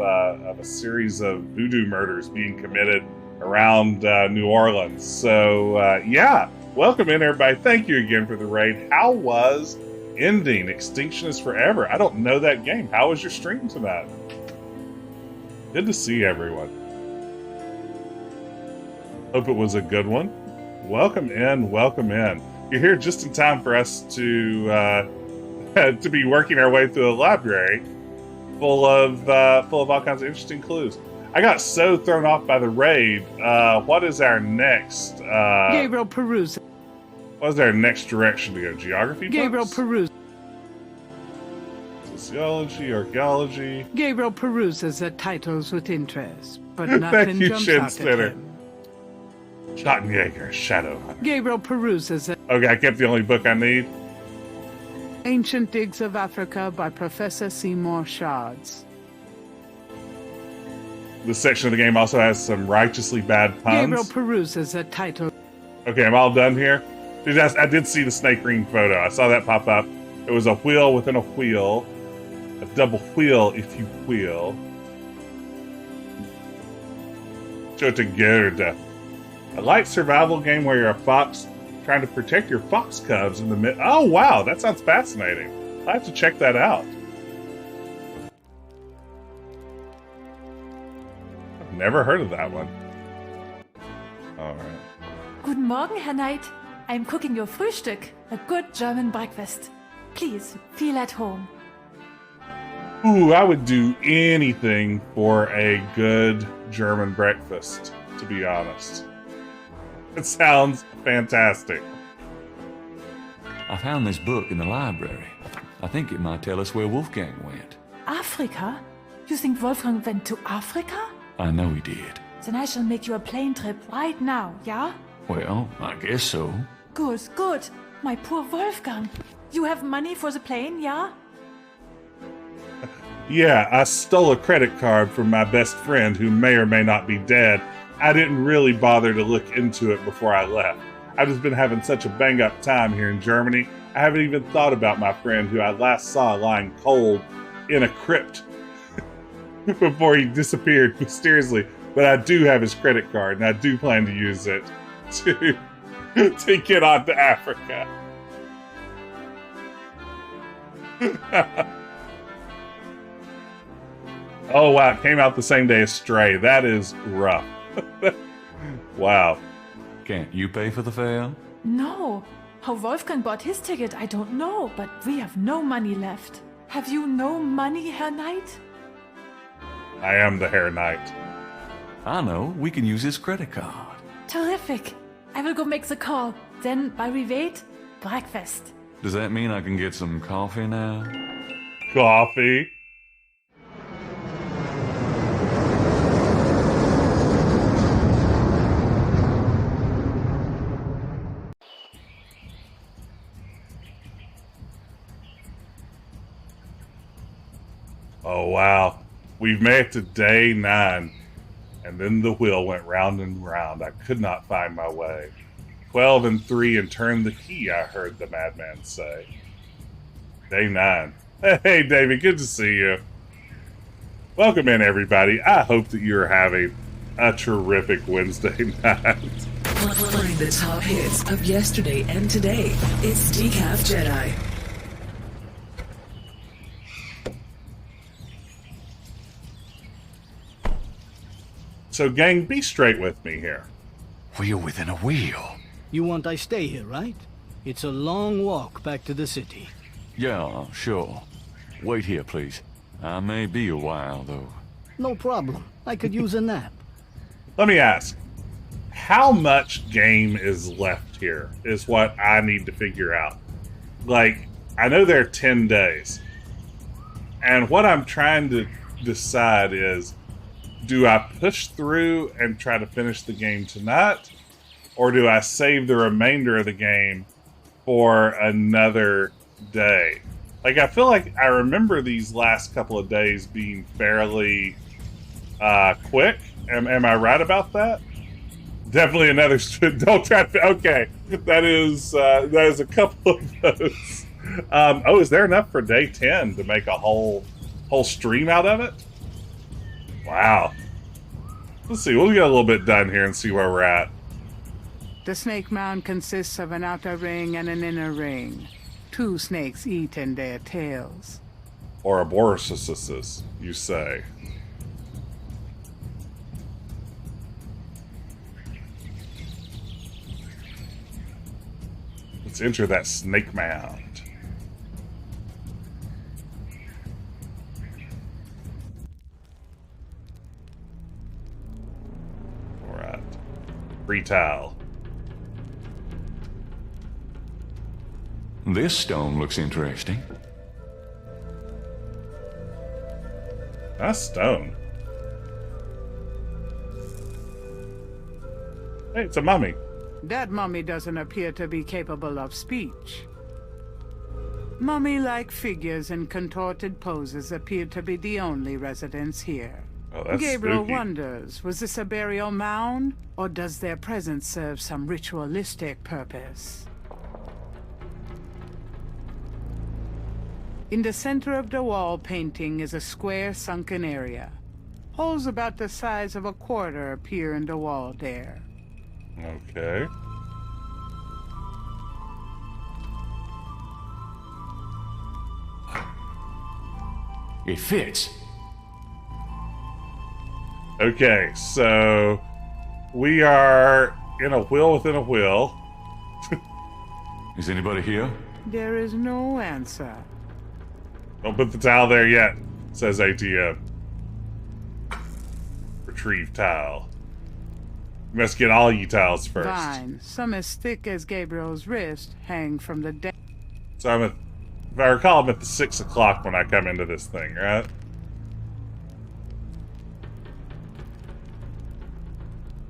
a series of voodoo murders being committed around New Orleans. So, yeah, welcome in, everybody. Thank you again for the raid. How was ending Extinction is Forever? I don't know that game. How was your stream tonight? Good to see everyone. Hope it was a good one. Welcome in, welcome in. You're here just in time for us to be working our way through a library full of all kinds of interesting clues. I got so thrown off by the raid. What is our next? Gabriel Peruse. What is our next direction to go? Geography books? Gabriel Peruse. Sociology, archaeology. Gabriel peruses the titles with interest, but nothing jumps out at him. Schattenjäger, Shadow Hunter. Gabriel peruses the Okay, I kept the only book I need. Ancient Digs of Africa by Professor Seymour Shards. This section of the game also has some righteously bad puns. Gabriel peruses the title. Okay, I'm all done here. Dude, I did see the snake ring photo. I saw that pop up. It was a wheel within a wheel. A double wheel, if you will. Show it to Gerde. A light survival game where you're a fox trying to protect your fox cubs in the mid. Oh, wow, that sounds fascinating. I have to check that out. I've never heard of that one. All right. Guten Morgen, Herr Knight. I'm cooking your Frühstück, a good German breakfast. Please, feel at home. Ooh, I would do anything for a good German breakfast, to be honest. It sounds fantastic. I found this book in the library. I think it might tell us where Wolfgang went. Africa? You think Wolfgang went to Africa? I know he did. Then I shall make you a plane trip right now, yeah? Well, I guess so. Good, good. My poor Wolfgang. You have money for the plane, yeah? Yeah, I stole a credit card from my best friend who may or may not be dead. I didn't really bother to look into it before I left. I've just been having such a bang-up time here in Germany. I haven't even thought about my friend who I last saw lying cold in a crypt before he disappeared mysteriously. But I do have his credit card, and I do plan to use it to get on to Africa. Oh, wow. It came out the same day as Stray. That is rough. Wow. Can't you pay for the fare? No. How Wolfgang bought his ticket, I don't know, but we have no money left. Have you no money, Herr Knight? I am the Herr Knight. I know. We can use his credit card. Terrific. I will go make the call. Then, while we wait, breakfast. Does that mean I can get some coffee now? Coffee? Oh, wow. We've made it to day 9. And then the wheel went round and round. I could not find my way. 12 and 3 and turn the key, I heard the madman say. Day 9. Hey, David, good to see you. Welcome in, everybody. I hope that you're having a terrific Wednesday night. Playing the top hits of yesterday and today. It's Decaf Jedi. So, gang, be straight with me here. Wheel within a wheel. You want I stay here, right? It's a long walk back to the city. Yeah, sure. Wait here, please. I may be a while, though. No problem. I could use a nap. Let me ask, how much game is left here is what I need to figure out. Like, I know there are 10 days. And what I'm trying to decide is, do I push through and try to finish the game tonight? Or do I save the remainder of the game for another day? Like, I feel like I remember these last couple of days being fairly quick. Am I right about that? Definitely another. Don't try to. Okay, that is a couple of those. Oh, is there enough for day 10 to make a whole stream out of it? Wow. Let's see. We'll get a little bit done here and see where we're at. The snake mound consists of an outer ring and an inner ring. 2 snakes eat in their tails. Or Ouroboros, you say. Let's enter that snake mound. Alright. Free towel. This stone looks interesting. Nice stone. Hey, it's a mummy. That mummy doesn't appear to be capable of speech. Mummy-like figures in contorted poses appear to be the only residents here. Oh, that's Gabriel spooky. wonders, was this a burial mound, or does their presence serve some ritualistic purpose? In the center of the wall painting is a square sunken area. Holes about the size of a quarter appear in the wall there. Okay. It fits. Okay, so we are in a wheel within a wheel. Is anybody here? There is no answer. Don't put the towel there yet, says ATM. Retrieve towel. You must get all you towels first. Fine. Some as thick as Gabriel's wrist hang from the deck. So if I recall, I'm at the 6 o'clock when I come into this thing, right?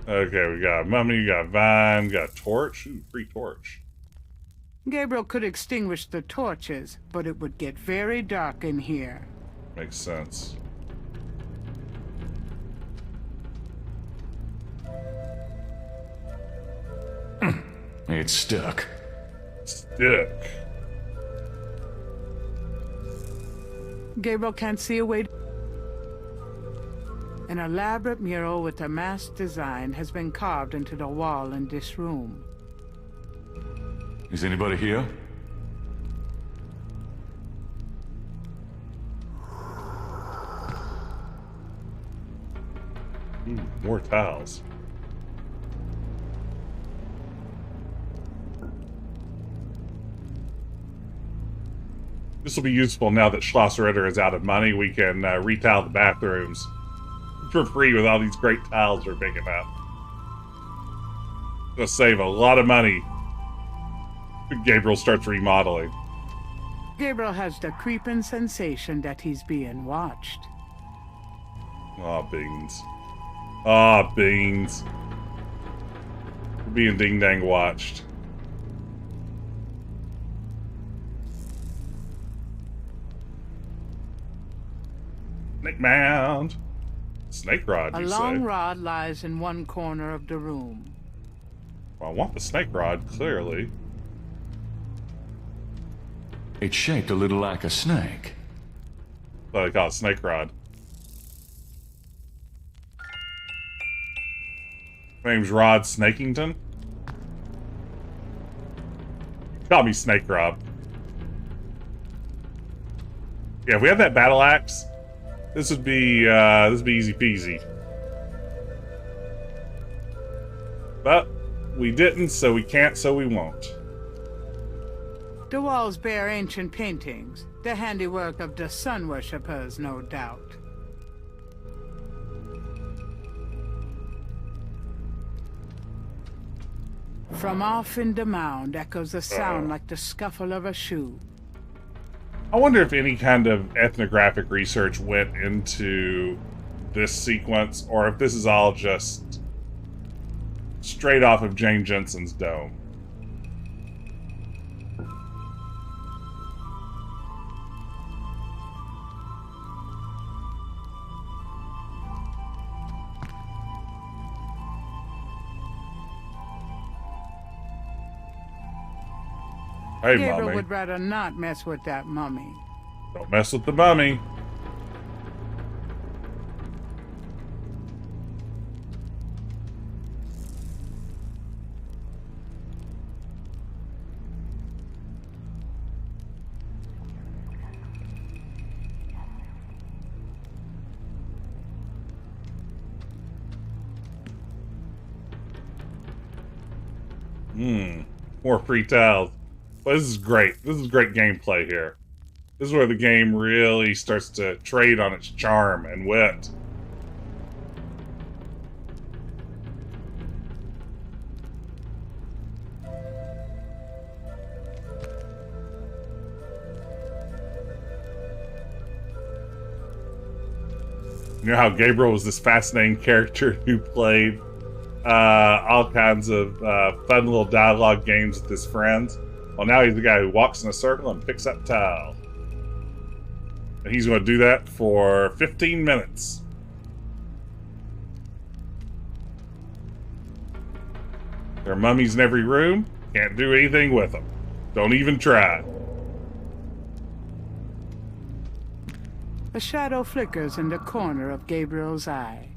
Okay, we got a mummy, we got a vine, we got a torch. Ooh, free torch. Gabriel could extinguish the torches, but it would get very dark in here. Makes sense. It's stuck. Stuck. Gabriel can't see a way. An elaborate mural with a masked design has been carved into the wall in this room. Is anybody here? More towels. This will be useful now that Schlosser is out of money. We can retile the bathrooms for free with all these great tiles we're picking up. It'll save a lot of money. Gabriel starts remodeling. Gabriel has the creeping sensation that he's being watched. Aw, beans. Aw, beans. We're being ding-dang watched. Snake mound. Snake rod, you A say? long rod lies in one corner of the room. Well, I want the snake rod, clearly. It's shaped a little like a snake. But I call it snake rod. My name's Rod Snakington. Call me Snake Rob. Yeah, if we have that battle axe, this would be easy peasy. But we didn't, so we can't, so we won't. The walls bear ancient paintings. The handiwork of the sun worshippers, no doubt. From off in the mound echoes a sound like the scuffle of a shoe. I wonder if any kind of ethnographic research went into this sequence, or if this is all just straight off of Jane Jensen's dome. Hey, Gabriel Mummy. would rather not mess with that mummy. Don't mess with the mummy. More free tiles. But this is great. This is great gameplay here. This is where the game really starts to trade on its charm and wit. You know how Gabriel was this fascinating character who played all kinds of fun little dialogue games with his friends? Well, now he's the guy who walks in a circle and picks up tile. And he's going to do that for 15 minutes. There are mummies in every room. Can't do anything with them. Don't even try. A shadow flickers in the corner of Gabriel's eye.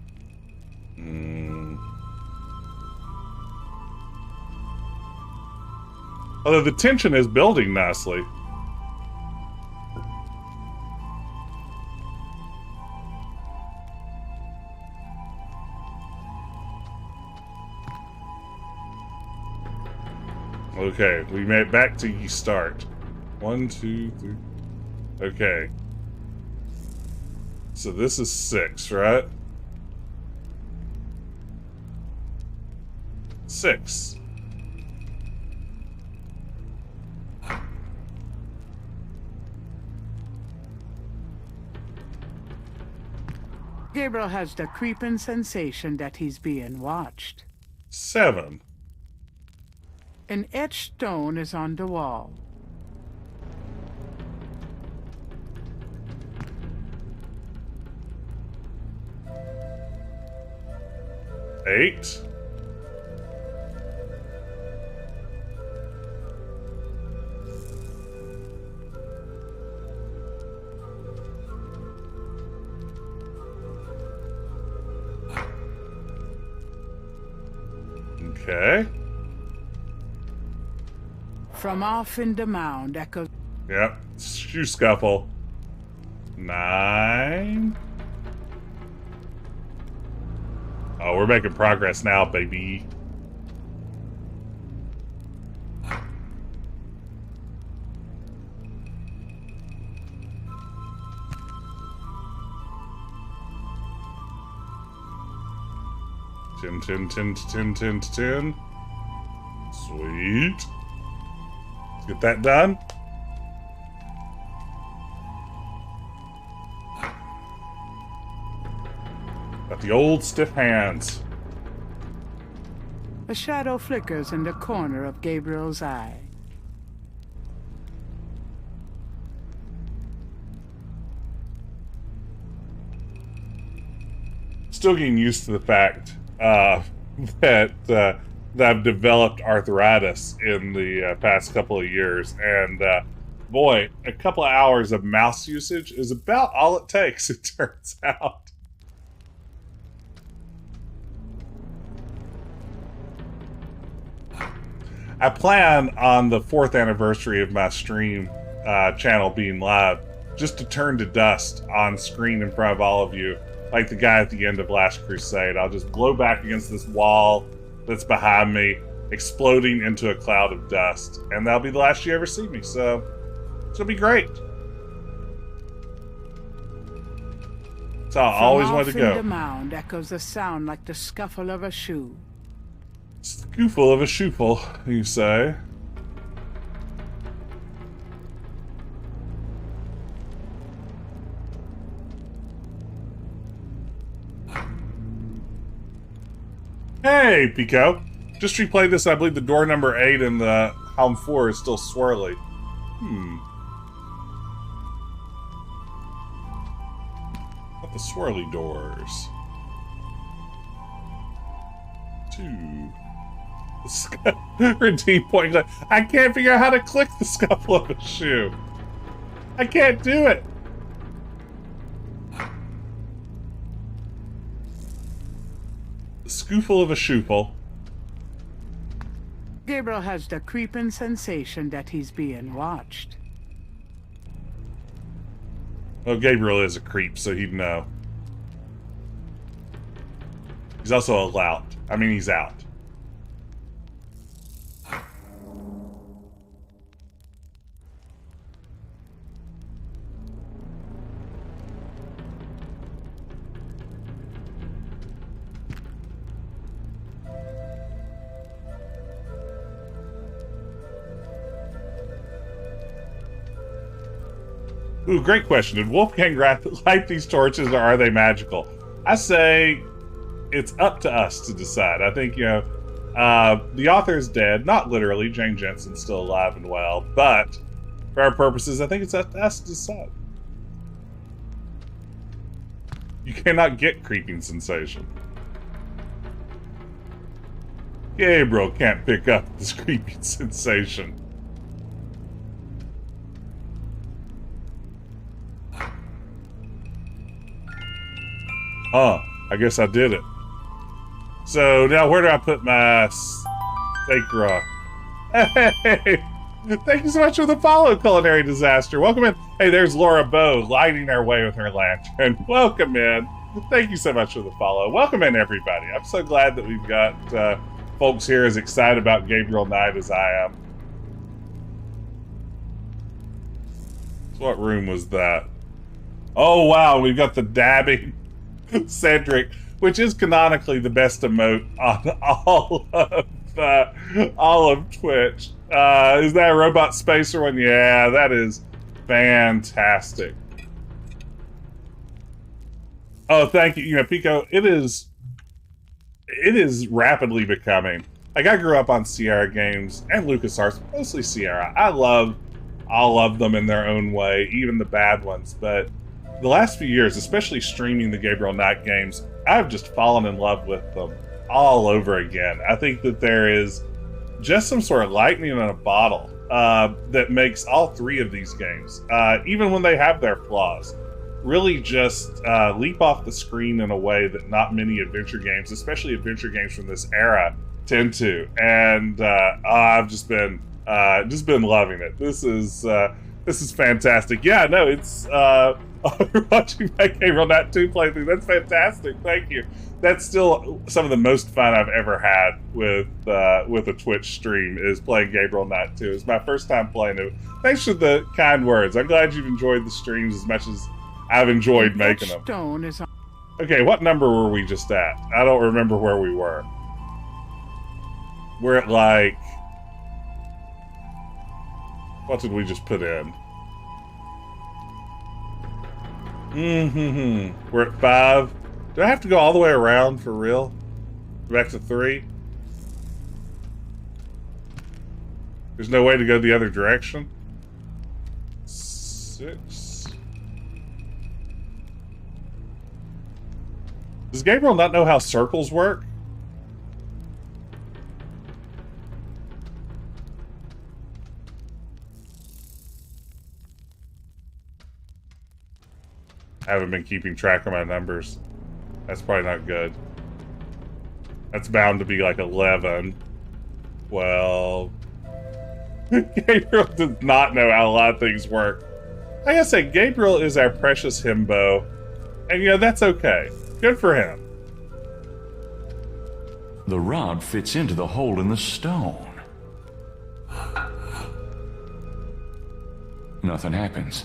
Although the tension is building nicely. Okay, we made it back to you start. 1, 2, 3. Okay. So this is 6, right? 6. Gabriel has the creeping sensation that he's being watched. 7. An etched stone is on the wall. 8. Okay. From off in the mound echoes. Yep. Shoe scuffle. 9. Oh, we're making progress now, baby. Ten. Sweet. Let's get that done. Got the old stiff hands. A shadow flickers in the corner of Gabriel's eye. Still getting used to the fact that I've developed arthritis in the past couple of years, and boy, a couple of hours of mouse usage is about all it takes, it turns out. I plan on the 4th anniversary of my stream channel being live just to turn to dust on screen in front of all of you, like the guy at the end of Last Crusade. I'll just blow back against this wall that's behind me, exploding into a cloud of dust, and that'll be the last you ever see me, so it's gonna be great. That's how I always wanted to From off in go. the mound echoes a sound like the scuffle of a shoe. Scoofle of a shoofle, you say? Hey, Pico. Just replayed this. I believe the door number 8 in the Helm 4 is still swirly. Not the swirly doors. 2. Redeem point. I can't figure out how to click the scuffle of a shoe. I can't do it. The scoofle of a shoofle. Gabriel has the creeping sensation that he's being watched. Well, Gabriel is a creep, so he'd know. He's also a lout. I mean, he's out. Ooh, great question. Did Wolfgang light these torches, or are they magical? I say it's up to us to decide. I think, you know, the author's dead. Not literally. Jane Jensen's still alive and well. But for our purposes, I think it's up to us to decide. You cannot get creeping sensation. Gabriel can't pick up this creeping sensation. I guess I did it. So now where do I put my steak raw? Hey! Thank you so much for the follow, Culinary Disaster. Welcome in. Hey, there's Laura Bowe lighting our way with her lantern. Welcome in. Thank you so much for the follow. Welcome in, everybody. I'm so glad that we've got folks here as excited about Gabriel Knight as I am. So what room was that? Oh, wow. We've got the dabbing Cedric, which is canonically the best emote on all of Twitch. Is that a Robot Spacer one? Yeah, that is fantastic. Oh, thank you. You know, Pico, it is rapidly becoming. Like, I grew up on Sierra games and LucasArts, mostly Sierra. I love all of them in their own way, even the bad ones, but the last few years, especially streaming the Gabriel Knight games, I've just fallen in love with them all over again. I think that there is just some sort of lightning in a bottle that makes all 3 of these games, even when they have their flaws, really just leap off the screen in a way that not many adventure games, especially adventure games from this era, tend to. And I've just been loving it. This is fantastic. Yeah, no, it's watching my Gabriel Knight 2 playthrough. That's fantastic. Thank you. That's still some of the most fun I've ever had with a Twitch stream, is playing Gabriel Knight 2. It's my first time playing it. Thanks for the kind words. I'm glad you've enjoyed the streams as much as I've enjoyed making them. Stone is on. Okay, what number were we just at? I don't remember where we were. We're at like... What did we just put in? We're at 5. Do I have to go all the way around for real? Back to 3? There's no way to go the other direction? 6. Does Gabriel not know how circles work? I haven't been keeping track of my numbers. That's probably not good. That's bound to be like 11. 12. Gabriel does not know how a lot of things work. Like I said, Gabriel is our precious himbo. And, you know, that's okay. Good for him. The rod fits into the hole in the stone. Nothing happens.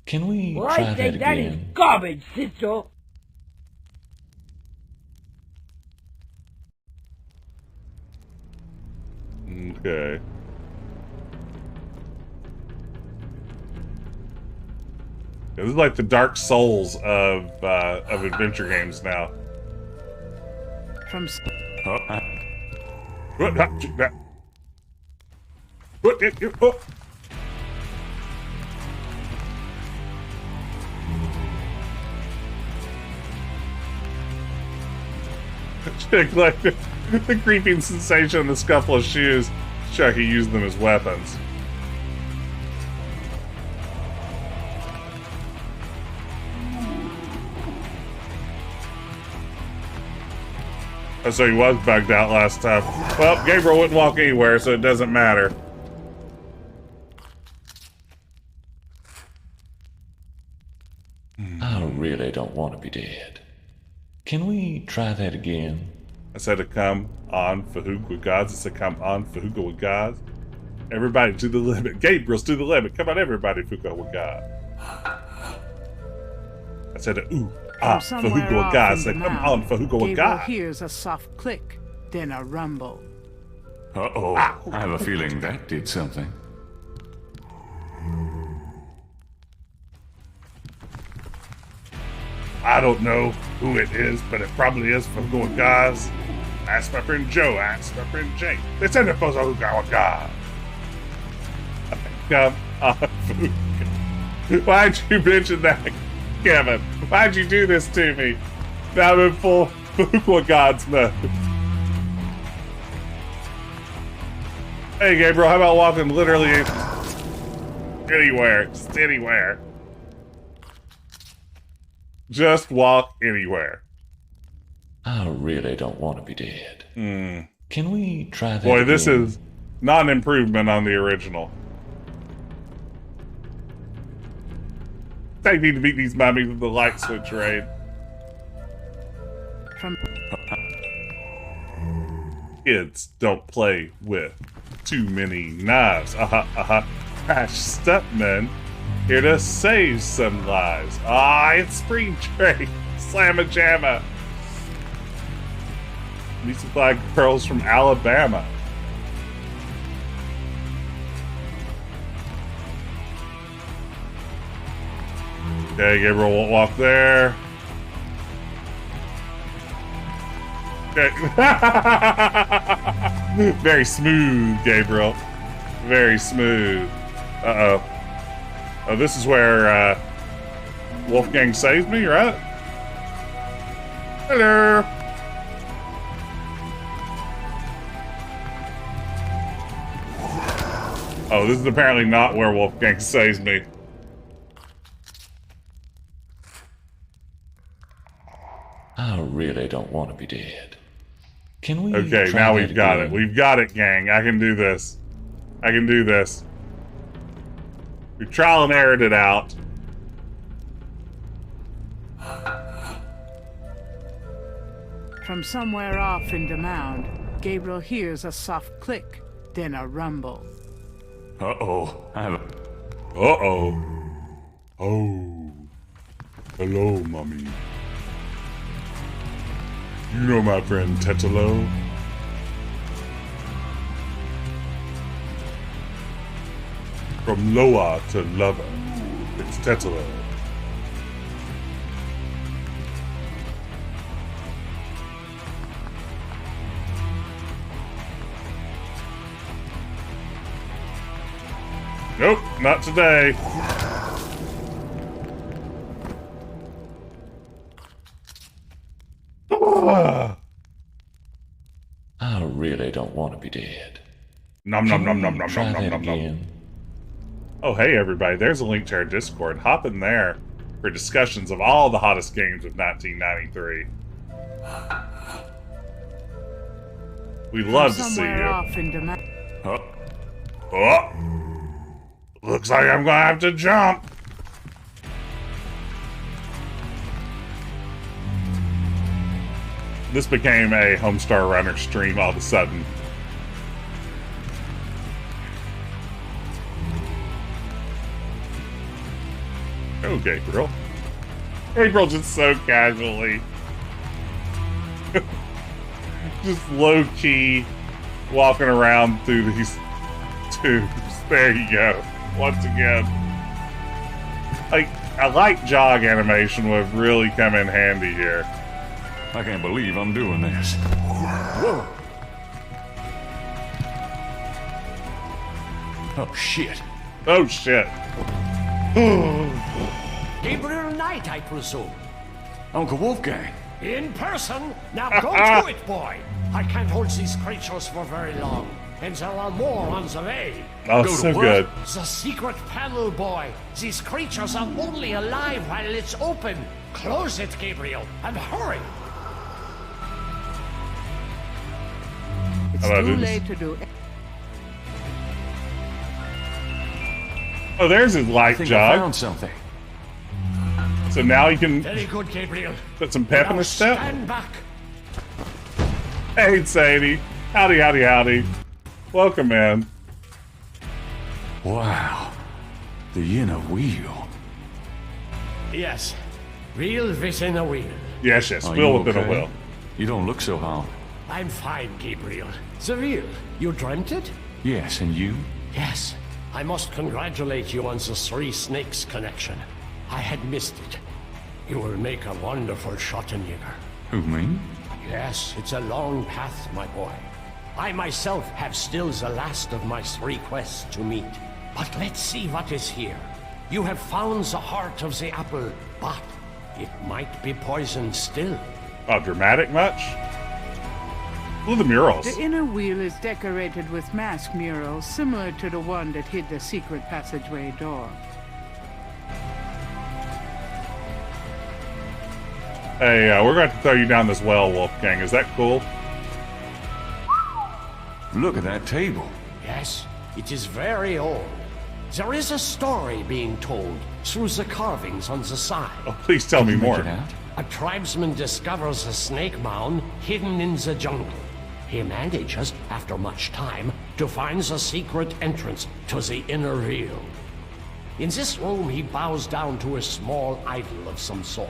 Can we Well, try I say that that is again? garbage, sister. Okay. This is like the Dark Souls of adventure games now. From like the creeping sensation, the scuffle of shoes. Chucky used them as weapons. Oh, so he was bugged out last time. Well, Gabriel wouldn't walk anywhere, so it doesn't matter. I really don't want to be dead. Can we try that again? I said to come on Fahuka with gods. I said come on Fahuka with gods. Everybody to the limit. Gabriel's to the limit. Come on, everybody, Fahuka with God. I said ooh. Fahuka with God. I said come on Fahuka with God. Hears a soft click, then a rumble. Uh-oh. I have a feeling that did something. I don't know who it is, but it probably is Fahuka with gods. Ask my friend Joe. Ask my friend Jake. They said it was Fahuka with God. Come on Fahuka. Why'd you mention that, Kevin? Why'd you do this to me? Now I'm in full Fahuka gods mode. Hey, Gabriel, how about walking literally anywhere? Just anywhere. Just walk anywhere. I really don't want to be dead. Can we try that Boy, again? this is not an improvement on the original. I need to beat these mummies with the light switch raid. Kids don't play with too many knives. Crash Stuntman here to save some lives. It's Spring Trade. Slamma Jamma. These supply girls from Alabama. Okay, Gabriel won't walk there. Okay. Very smooth, Gabriel. Very smooth. Uh-oh. Oh, this is where Wolfgang saves me, right? Hello. Oh, this is apparently not where Wolfgang saves me. I really don't want to be dead. Can we Okay, try now that we've got again? it. We've got it, gang. I can do this. I can do this. We trial and errored it out. From somewhere off in the mound, Gabriel hears a soft click, then a rumble. Uh-oh. I have a... Uh-oh. Oh. Hello, Mommy. You know my friend Tetelo? From Loa to Lover, it's Tetelo. Nope, not today. I really don't want to be dead. Nom nom nom nom nom Try nom nom that nom nom. again. Oh, hey everybody, there's a link to our Discord. Hop in there for discussions of all the hottest games of 1993. We'd love to see Somewhere you. off in the mound. Oh! Looks like I'm gonna have to jump. This became a Homestar Runner stream all of a sudden. Oh, Gabriel. Gabriel just so casually. Just low-key walking around through these tubes. There you go. Once again. Like, a light jog animation would have really come in handy here. I can't believe I'm doing this. Whoa! Oh, shit. Oh, shit. Gabriel Knight, I presume. Uncle Wolfgang. In person? Now go to it, boy. I can't hold these creatures for very long. And there are more on the way. Oh, so good. The secret panel, boy. These creatures are only alive while it's open. Close it, Gabriel, and hurry. It's too late to do. Oh, there's his light jog. I found something. So now he can Very good, Gabriel. put some pep in his step. Stand back. Hey, Sadie. Howdy, howdy, howdy. Welcome, man. Wow. The inner wheel. Yes. Wheel within a wheel. Yes, yes. Are Wheel you within okay? a wheel. You don't look so hard. I'm fine, Gabriel. The wheel. You dreamt it? Yes, and you? Yes. I must congratulate you on the Three Snakes connection. I had missed it. You will make a wonderful Schattenjäger. Who, me? Yes, it's a long path, my boy. I myself have still the last of my 3 quests to meet. But let's see what is here. You have found the heart of the apple, but it might be poisoned still. Oh, dramatic much? Look at the murals. The inner wheel is decorated with mask murals similar to the one that hid the secret passageway door. Hey, we're going to throw you down this well, Wolfgang. Is that cool? Look at that table. Yes, it is very old. There is a story being told through the carvings on the side. Oh, please tell me more. A tribesman discovers a snake mound hidden in the jungle. He manages, after much time, to find the secret entrance to the inner wheel. In this room, he bows down to a small idol of some sort.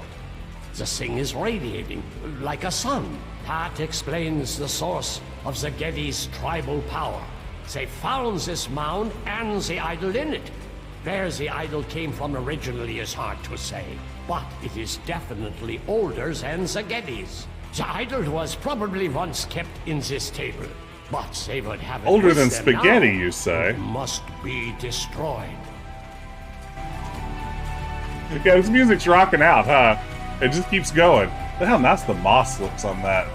The thing is radiating, like a sun. That explains the source of the Gede's tribal power. They found this mound and the idol in it. Where the idol came from originally is hard to say, but it is definitely older than the Gede's. The idol was probably once kept in this table, but they would have it Older with than them spaghetti, now. you say? It must be destroyed. Yeah, this music's rocking out, huh? It just keeps going. How nice the moss looks on that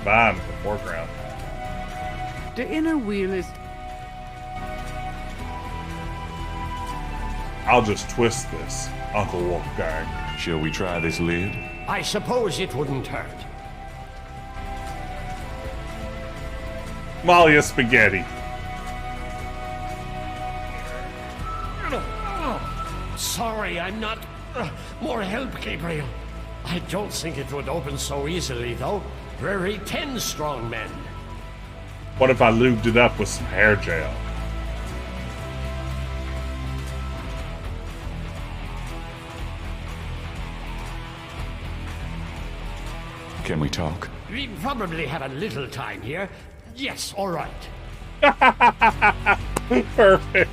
vine in the foreground. The inner wheel is... I'll just twist this, Uncle Wolfgang. Shall we try this lid? I suppose it wouldn't hurt. Malia spaghetti. Sorry, I'm not... more help, Gabriel. I don't think it would open so easily, though. We're 10 strong men. What if I lubed it up with some hair gel? Can we talk? We probably have a little time here. Yes, all right. Perfect.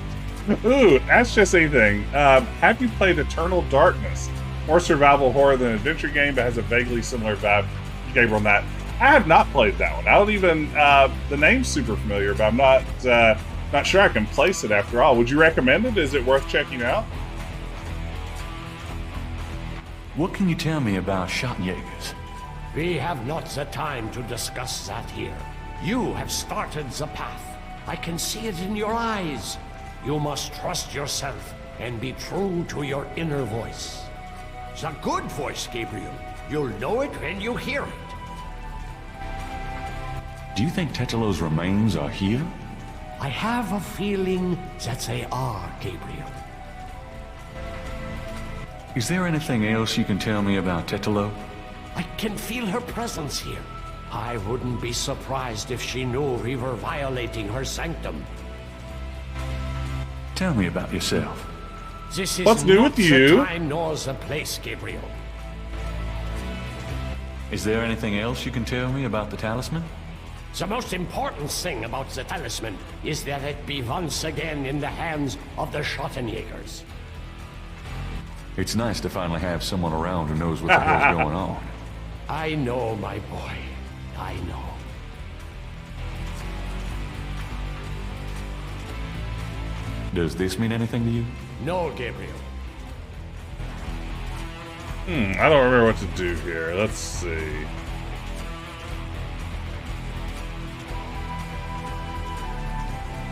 Ooh, that's just a thing. Have you played Eternal Darkness? More survival horror than an adventure game, but has a vaguely similar vibe to Gabriel Knight. I have not played that one. I don't even... the name's super familiar, but I'm not sure I can place it after all. Would you recommend it? Is it worth checking out? What can you tell me about Schattenjägers? We have not the time to discuss that here. You have started the path. I can see it in your eyes. You must trust yourself and be true to your inner voice. The good voice, Gabriel. You'll know it when you hear it. Do you think Tetelo's remains are here? I have a feeling that they are, Gabriel. Is there anything else you can tell me about Tetelo? I can feel her presence here. I wouldn't be surprised if she knew we were violating her sanctum. Tell me about yourself. This is What's new not with you? the time nor the place, Gabriel. Is there anything else you can tell me about the talisman? The most important thing about the talisman is that it be once again in the hands of the Schattenjägers. It's nice to finally have someone around who knows what the hell's going on. I know, my boy. I know. Does this mean anything to you? No, Gabriel. I don't remember what to do here. Let's see.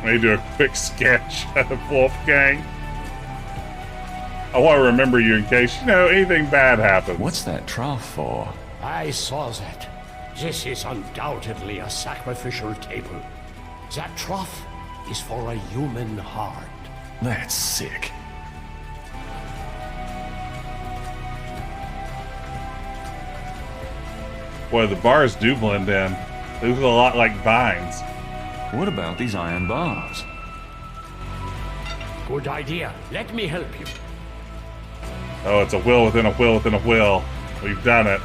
Maybe do a quick sketch of Wolfgang. I want to remember you in case, anything bad happens. What's that trough for? I saw that. This is undoubtedly a sacrificial table. That trough is for a human heart. That's sick. Boy, the bars do blend in. They look a lot like vines. What about these iron bars? Good idea. Let me help you. Oh, it's a will within a will within a will. We've done it.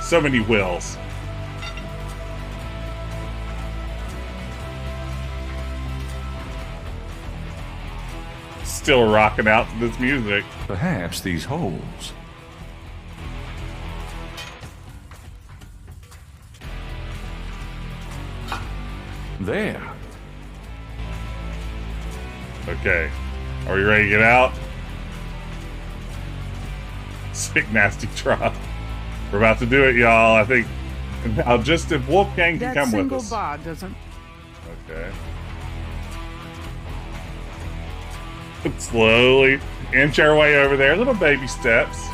So many wills. Still rocking out to this music. Perhaps these holes. There. Okay. Are we ready to get out? Sick, nasty drop. We're about to do it, y'all. I think. Now, just if Wolfgang can come with us. That single bar doesn't. Okay. Slowly inch our way over there. Little baby steps.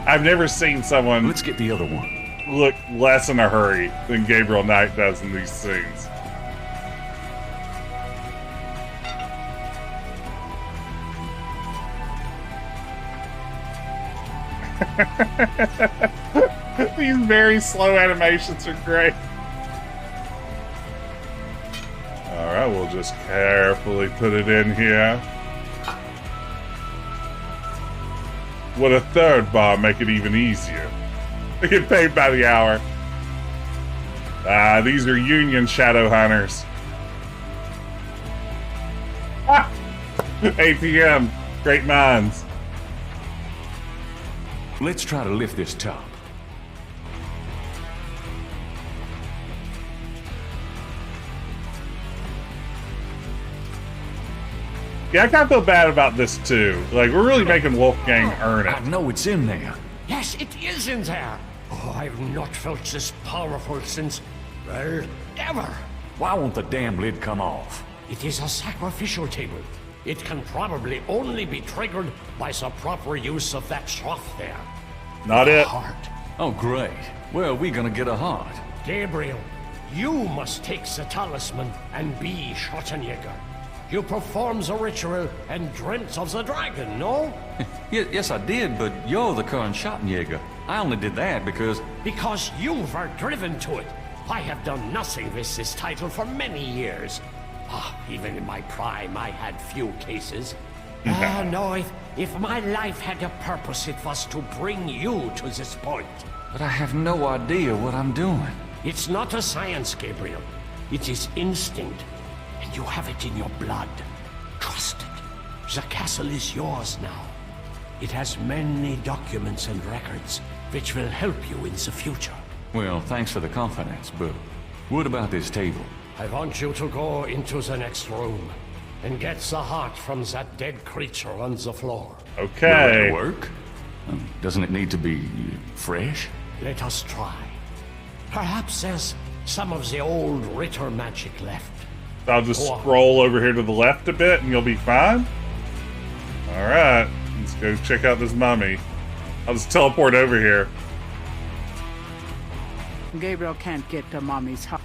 I've never seen someone. Let's get the other one. Look less in a hurry than Gabriel Knight does in these scenes. These very slow animations are great. Alright, we'll just carefully put it in here. Would a third bar make it even easier? They get paid by the hour. These are union shadow hunters. 8 p.m. Great minds. Let's try to lift this top. Yeah, I kind of feel bad about this too. Like, we're really making Wolfgang earn it. I know it's in there. Yes, it is in there. Oh, I've not felt this powerful since, well, ever. Why won't the damn lid come off? It is a sacrificial table. It can probably only be triggered by the proper use of that trough there. Not it. Heart. Oh, great. Where are we gonna get a heart? Gabriel, you must take the talisman and be Schattenjäger. You performed the ritual and dreamt of the dragon, no? Yes, I did, but you're the current Schattenjäger. I only did that because... Because you were driven to it. I have done nothing with this title for many years. Even in my prime, I had few cases. No, if my life had a purpose, it was to bring you to this point. But I have no idea what I'm doing. It's not a science, Gabriel. It is instinct. And you have it in your blood. Trust it. The castle is yours now. It has many documents and records, which will help you in the future. Well, thanks for the confidence, but what about this table? I want you to go into the next room and get the heart from that dead creature on the floor. Okay. Will it work? Doesn't it need to be fresh? Let us try. Perhaps there's some of the old Ritter magic left. I'll just scroll over here to the left a bit and you'll be fine. Alright, let's go check out this mummy. I'll just teleport over here. Gabriel can't get to Mommy's heart.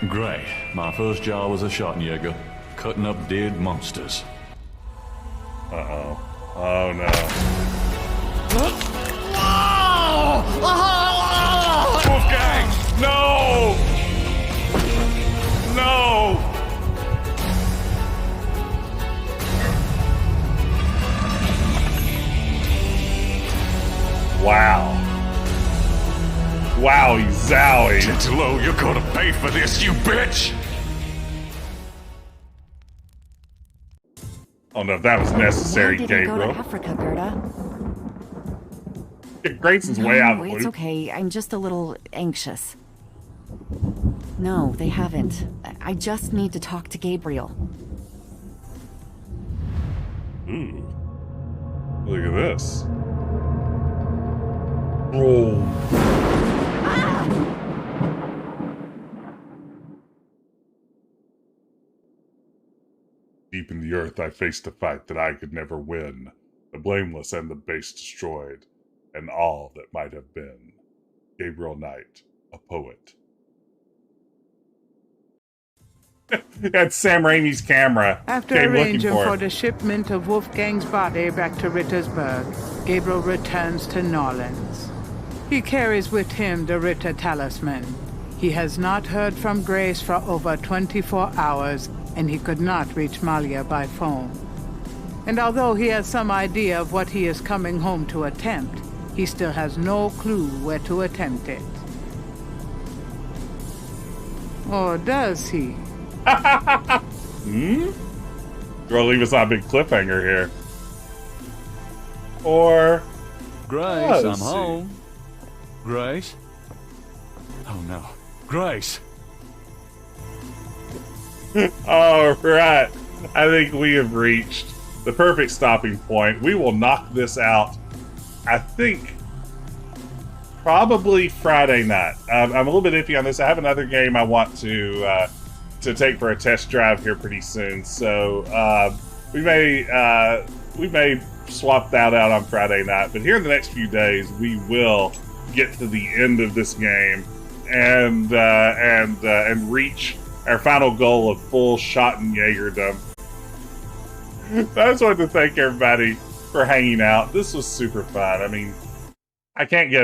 Great. My first job was a Schattenjäger, cutting up dead monsters. Uh-oh. Oh no. Wolfgang! No! No! Wow. Wowie zowie. Tentalo, you're gonna pay for this, you bitch! I don't know if that was necessary, Why did you go Gabriel. to Africa, Gerda? Grayson's way out of the It's loop. okay. I'm just a little anxious. No, they haven't. I just need to talk to Gabriel. Ooh. Look at this. Roll. Deep in the earth, I faced a fight that I could never win. The blameless and the base destroyed, and all that might have been. Gabriel Knight, a poet. That's Sam Raimi's camera. After Came looking arranging for for it. the shipment of Wolfgang's body back to Rittersburg, Gabriel returns to Norlands. He carries with him the Ritter talisman. He has not heard from Grace for over 24 hours, and he could not reach Malia by phone. And although he has some idea of what he is coming home to attempt, he still has no clue where to attempt it. Or does he? Hmm? Gonna leave us on a big cliffhanger here. Or Grace, I'm home. Grace? Oh no. Grace! All right. I think we have reached the perfect stopping point. We will knock this out, I think, probably Friday night. I'm a little bit iffy on this. I have another game I want to take for a test drive here pretty soon. So we may swap that out on Friday night. But here in the next few days, we will get to the end of this game and reach our final goal of full Schattenjägerdom. I just wanted to thank everybody for hanging out. This was super fun. I mean, I can't get